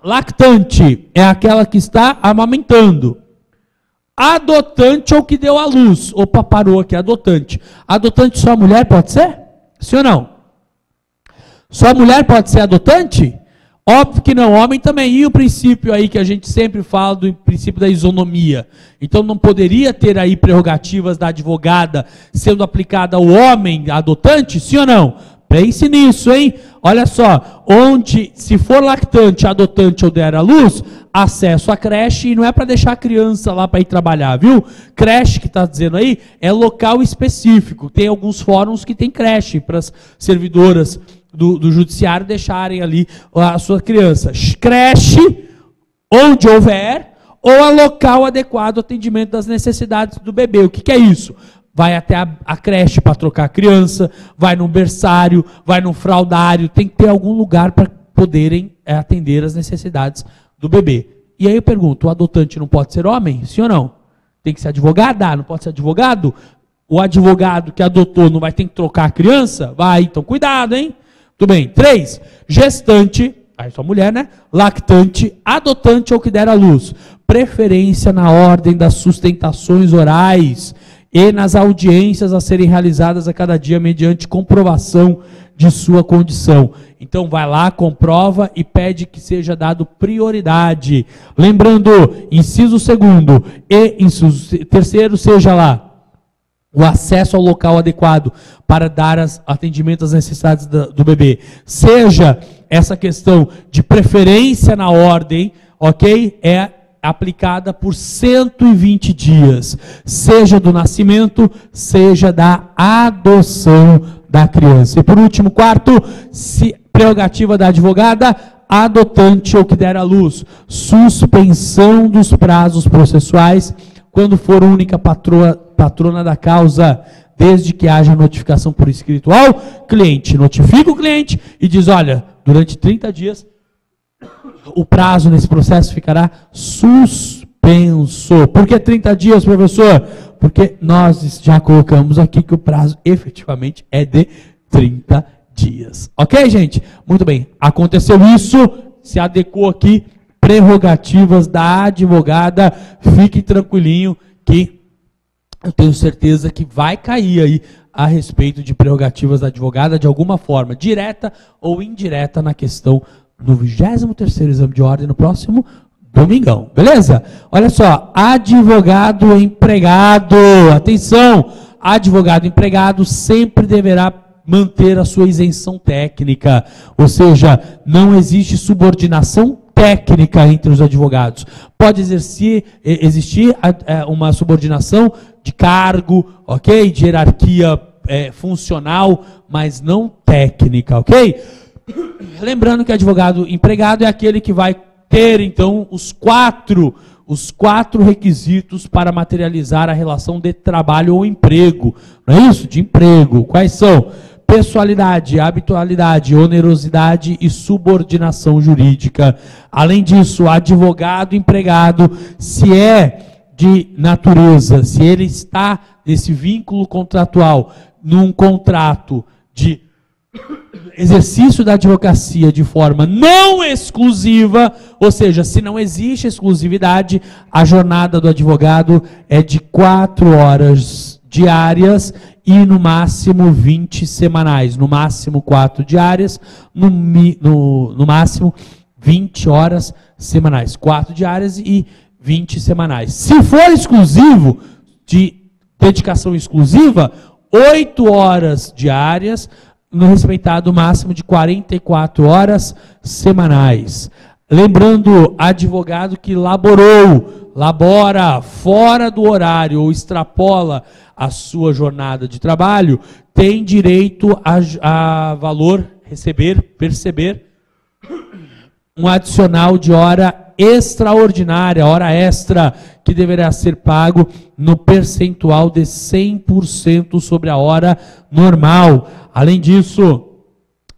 Lactante é aquela que está amamentando. Adotante ou que deu à luz. Opa, parou aqui, adotante. Adotante só mulher pode ser? Sim ou não? Só mulher pode ser adotante? Óbvio que não, homem também. E o princípio aí que a gente sempre fala do princípio da isonomia. Então não poderia ter aí prerrogativas da advogada sendo aplicada ao homem adotante? Sim ou não? Pense nisso, hein? Olha só, onde, se for lactante, adotante ou der à luz, acesso à creche, e não é para deixar a criança lá para ir trabalhar, viu? Creche, que está dizendo aí, é local específico. Tem alguns fóruns que tem creche para as servidoras do judiciário deixarem ali a sua criança. Creche, onde houver, ou a local adequado ao atendimento das necessidades do bebê. O que é isso? Vai até a creche para trocar a criança, vai no berçário, vai no fraldário, tem que ter algum lugar para poderem atender as necessidades do bebê. E aí eu pergunto, o adotante não pode ser homem? Sim ou não? Tem que ser advogada? Não pode ser advogado? O advogado que adotou não vai ter que trocar a criança? Vai, então cuidado, hein? Tudo bem. 3, gestante, aí só mulher, né? Lactante, adotante ou que der à luz. Preferência na ordem das sustentações orais e nas audiências a serem realizadas a cada dia mediante comprovação de sua condição. Então vai lá, comprova e pede que seja dado prioridade. Lembrando, inciso 2º e inciso 3º, seja lá o acesso ao local adequado para dar atendimento às necessidades do bebê. Seja essa questão de preferência na ordem, ok? É aplicada por 120 dias, seja do nascimento, seja da adoção da criança. E por último, 4, prerrogativa da advogada, adotante ou que der à luz, suspensão dos prazos processuais quando for única patrona da causa, desde que haja notificação por escrito ao cliente. Notifica o cliente e diz, olha, durante 30 dias o prazo nesse processo ficará suspenso. Por que 30 dias, professor? Porque nós já colocamos aqui que o prazo efetivamente é de 30 dias. Ok, gente? Muito bem. Aconteceu isso, se adequou aqui, prerrogativas da advogada. Fique tranquilinho que eu tenho certeza que vai cair aí a respeito de prerrogativas da advogada de alguma forma, direta ou indireta, na questão no 23º exame de ordem, no próximo domingão, beleza? Olha só, advogado empregado, atenção, advogado empregado sempre deverá manter a sua isenção técnica, ou seja, não existe subordinação técnica entre os advogados. Pode existir uma subordinação de cargo, ok? De hierarquia funcional, mas não técnica, ok? Lembrando que advogado empregado é aquele que vai ter, então, os quatro os 4 requisitos para materializar a relação de trabalho ou emprego. Não é isso? De emprego. Quais são? Pessoalidade, habitualidade, onerosidade e subordinação jurídica. Além disso, advogado empregado, se é de natureza, se ele está nesse vínculo contratual, num contrato de exercício da advocacia de forma não exclusiva, ou seja, se não existe exclusividade, a jornada do advogado é de 4 horas diárias e no máximo 20 semanais, no máximo 4 diárias, no máximo 20 horas semanais, 4 diárias e 20 semanais. Se for exclusivo, de dedicação exclusiva, 8 horas diárias, no respeitado máximo de 44 horas semanais. Lembrando, advogado que labora fora do horário ou extrapola a sua jornada de trabalho, tem direito a perceber um adicional de hora extraordinária, hora extra, que deverá ser pago no percentual de 100% sobre a hora normal. Além disso,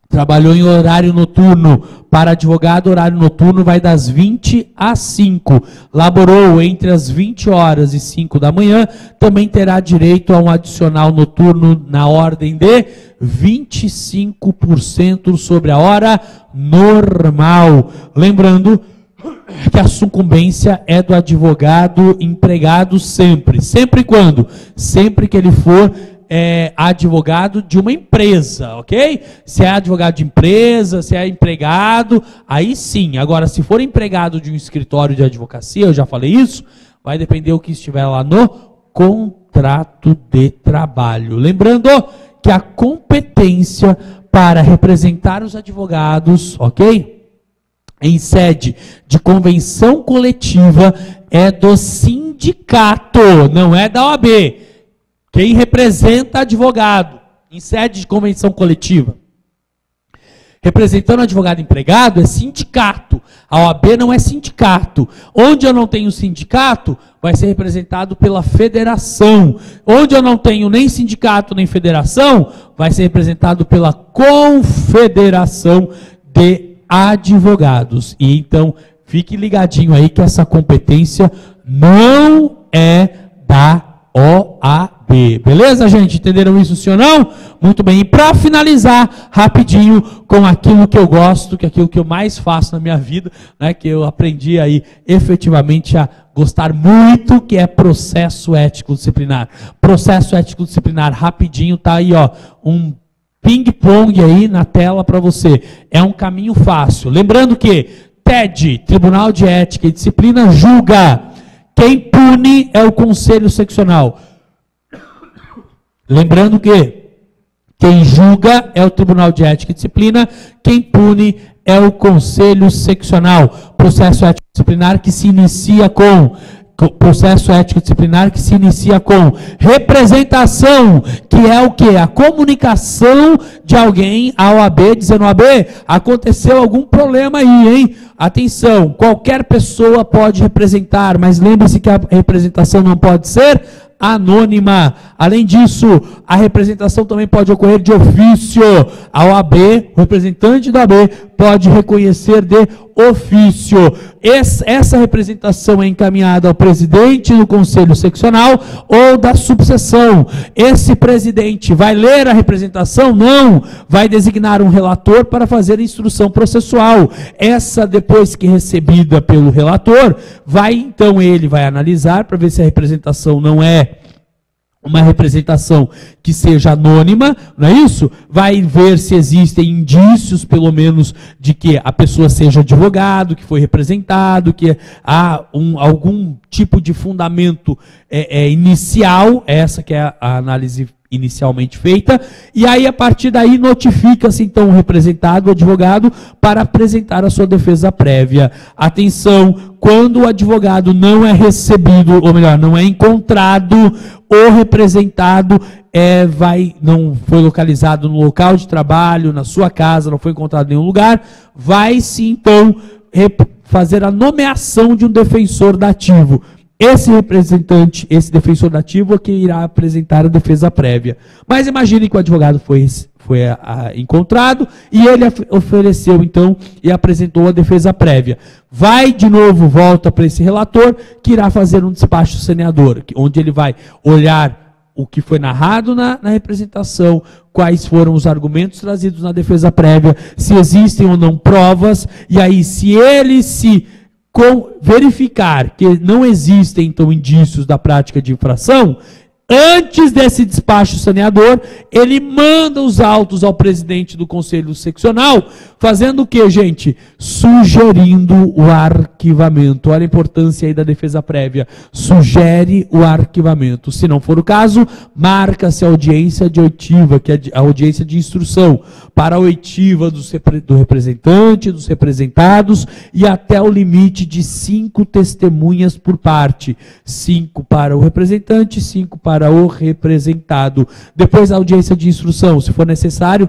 trabalhou em horário noturno. Para advogado, horário noturno vai das 20 às 5. Laborou entre as 20 horas e 5 da manhã, também terá direito a um adicional noturno na ordem de 25% sobre a hora normal. Lembrando que a sucumbência é do advogado empregado sempre. Sempre quando? Sempre que ele for advogado de uma empresa, ok? Se é advogado de empresa, se é empregado, aí sim. Agora, se for empregado de um escritório de advocacia, eu já falei isso, vai depender o que estiver lá no contrato de trabalho. Lembrando que a competência para representar os advogados, ok? Em sede de convenção coletiva é do sindicato, não é da OAB. Quem representa advogado em sede de convenção coletiva, representando advogado empregado, é sindicato. A OAB não é sindicato. Onde eu não tenho sindicato, vai ser representado pela federação. Onde eu não tenho nem sindicato nem federação, vai ser representado pela confederação de advogados. E então, fique ligadinho aí que essa competência não é da OAB. Beleza, gente? Entenderam isso, sim ou não? Muito bem. E para finalizar, rapidinho, com aquilo que eu gosto, que é aquilo que eu mais faço na minha vida, né, que eu aprendi aí efetivamente a gostar muito, que é processo ético disciplinar. Processo ético disciplinar, rapidinho, tá aí, ó, um ping-pong aí na tela para você. É um caminho fácil. Lembrando que TED, Tribunal de Ética e Disciplina, julga. Quem pune é o Conselho Seccional. Lembrando que quem julga é o Tribunal de Ética e Disciplina, quem pune é o Conselho Seccional. Processo ético disciplinar que se inicia com representação, que é o quê? A comunicação de alguém à OAB, dizendo: OAB, aconteceu algum problema aí, hein? Atenção, qualquer pessoa pode representar, mas lembre-se que a representação não pode ser anônima. Além disso, a representação também pode ocorrer de ofício. A OAB, o representante da OAB, pode reconhecer de ofício. Essa representação é encaminhada ao presidente do Conselho Seccional ou da subseção. Esse presidente vai ler a representação? Não. Vai designar um relator para fazer a instrução processual. Essa, depois que recebida pelo relator, ele vai analisar para ver se a representação não é uma representação que seja anônima, não é isso? Vai ver se existem indícios, pelo menos, de que a pessoa seja advogado, que foi representado, que há algum tipo de fundamento inicial, essa que é a análise inicialmente feita, e aí a partir daí notifica-se então o representado, o advogado, para apresentar a sua defesa prévia. Atenção, quando o advogado não é recebido, ou melhor, não é encontrado, o representado não foi localizado no local de trabalho, na sua casa, não foi encontrado em nenhum lugar, vai-se então fazer a nomeação de um defensor dativo. Esse representante, esse defensor dativo é que irá apresentar a defesa prévia. Mas imagine que o advogado foi encontrado e ele ofereceu, então, e apresentou a defesa prévia. Vai, de novo, volta para esse relator, que irá fazer um despacho saneador, onde ele vai olhar o que foi narrado na representação, quais foram os argumentos trazidos na defesa prévia, se existem ou não provas, e aí, se ele verificar que não existem, então, indícios da prática de infração, antes desse despacho saneador, ele manda os autos ao presidente do Conselho Seccional, fazendo o que, gente? Sugerindo o arquivamento. Olha a importância aí da defesa prévia. Sugere o arquivamento. Se não for o caso, marca-se a audiência de oitiva, que é a audiência de instrução, para a oitiva do representante, dos representados, e até o limite de 5 testemunhas por parte. 5 para o representante, 5 para o representado. Depois da audiência de instrução, se for necessário,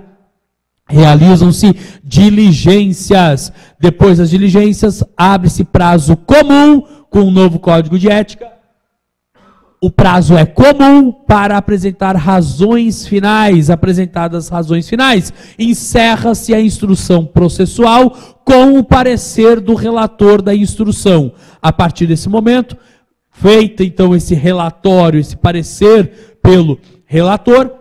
realizam-se diligências. Depois das diligências, abre-se prazo comum com o novo Código de Ética. O prazo é comum para apresentar razões finais. Apresentadas razões finais, encerra-se a instrução processual com o parecer do relator da instrução. A partir desse momento, feita então esse relatório, esse parecer pelo relator,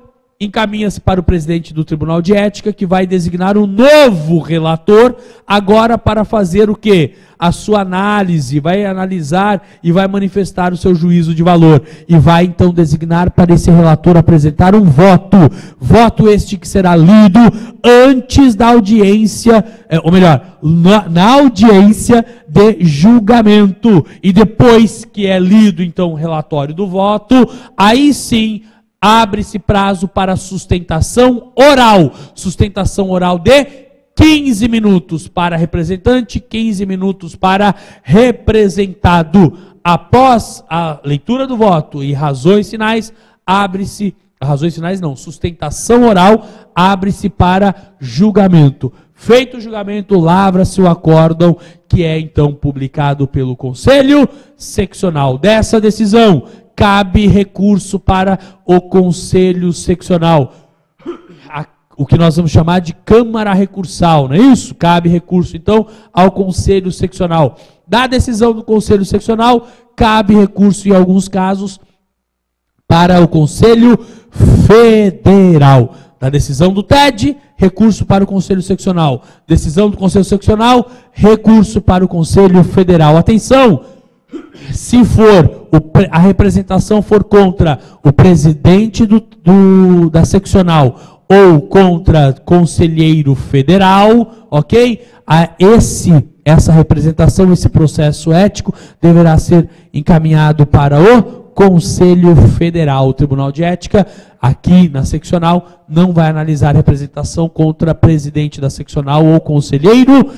encaminha-se para o presidente do Tribunal de Ética, que vai designar um novo relator, agora para fazer o quê? A sua análise, vai analisar e vai manifestar o seu juízo de valor. E vai então designar para esse relator apresentar um voto. Voto este que será lido antes da audiência, ou melhor, na audiência de julgamento. E depois que é lido então o relatório do voto, aí sim, abre-se prazo para sustentação oral. Sustentação oral de 15 minutos para representante, 15 minutos para representado. Após a leitura do voto e razões finais, abre-se, razões finais não, sustentação oral, abre-se para julgamento. Feito o julgamento, lavra-se o acórdão, que é então publicado pelo Conselho Seccional. Dessa decisão, cabe recurso para o Conselho Seccional. O que nós vamos chamar de Câmara Recursal, não é isso? Cabe recurso, então, ao Conselho Seccional. Da decisão do Conselho Seccional, cabe recurso, em alguns casos, para o Conselho Federal. Da decisão do TED, recurso para o Conselho Seccional. Decisão do Conselho Seccional, recurso para o Conselho Federal. Atenção! Se for a representação for contra o presidente da seccional ou contra conselheiro federal, ok? Essa representação, esse processo ético deverá ser encaminhado para o Conselho Federal. O Tribunal de Ética, aqui na seccional, não vai analisar representação contra presidente da seccional ou conselheiro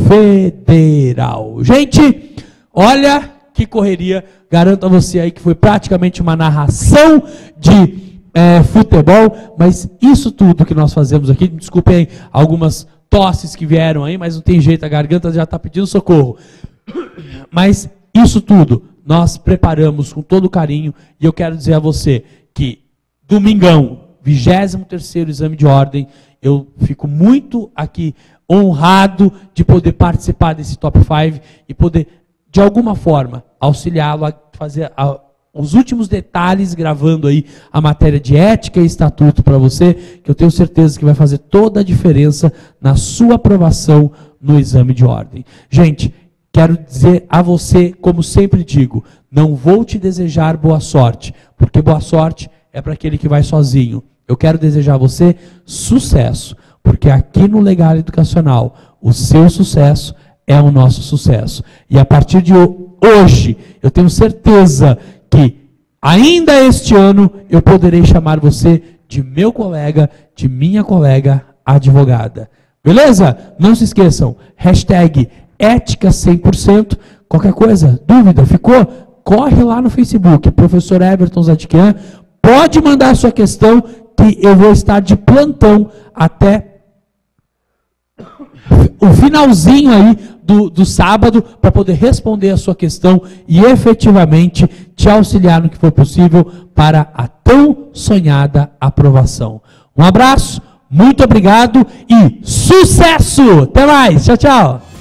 federal. Gente, olha que correria, garanto a você aí que foi praticamente uma narração de futebol, mas isso tudo que nós fazemos aqui, desculpem aí algumas tosses que vieram aí, mas não tem jeito, a garganta já está pedindo socorro. Mas isso tudo nós preparamos com todo carinho, e eu quero dizer a você que domingão, 23º exame de ordem, eu fico muito aqui honrado de poder participar desse Top 5 e poder, de alguma forma, auxiliá-lo a fazer os últimos detalhes, gravando aí a matéria de ética e estatuto para você, que eu tenho certeza que vai fazer toda a diferença na sua aprovação no exame de ordem. Gente, quero dizer a você, como sempre digo, não vou te desejar boa sorte, porque boa sorte é para aquele que vai sozinho. Eu quero desejar a você sucesso, porque aqui no Legal Educacional, o seu sucesso é o nosso sucesso. E a partir de hoje, eu tenho certeza que ainda este ano eu poderei chamar você de meu colega, de minha colega advogada. Beleza? Não se esqueçam, hashtag ética 100%. Qualquer coisa, dúvida, ficou? Corre lá no Facebook, professor Everton Zadkian, pode mandar a sua questão, que eu vou estar de plantão até o finalzinho aí do sábado para poder responder a sua questão e efetivamente te auxiliar no que for possível para a tão sonhada aprovação. Um abraço, muito obrigado e sucesso! Até mais, tchau, tchau!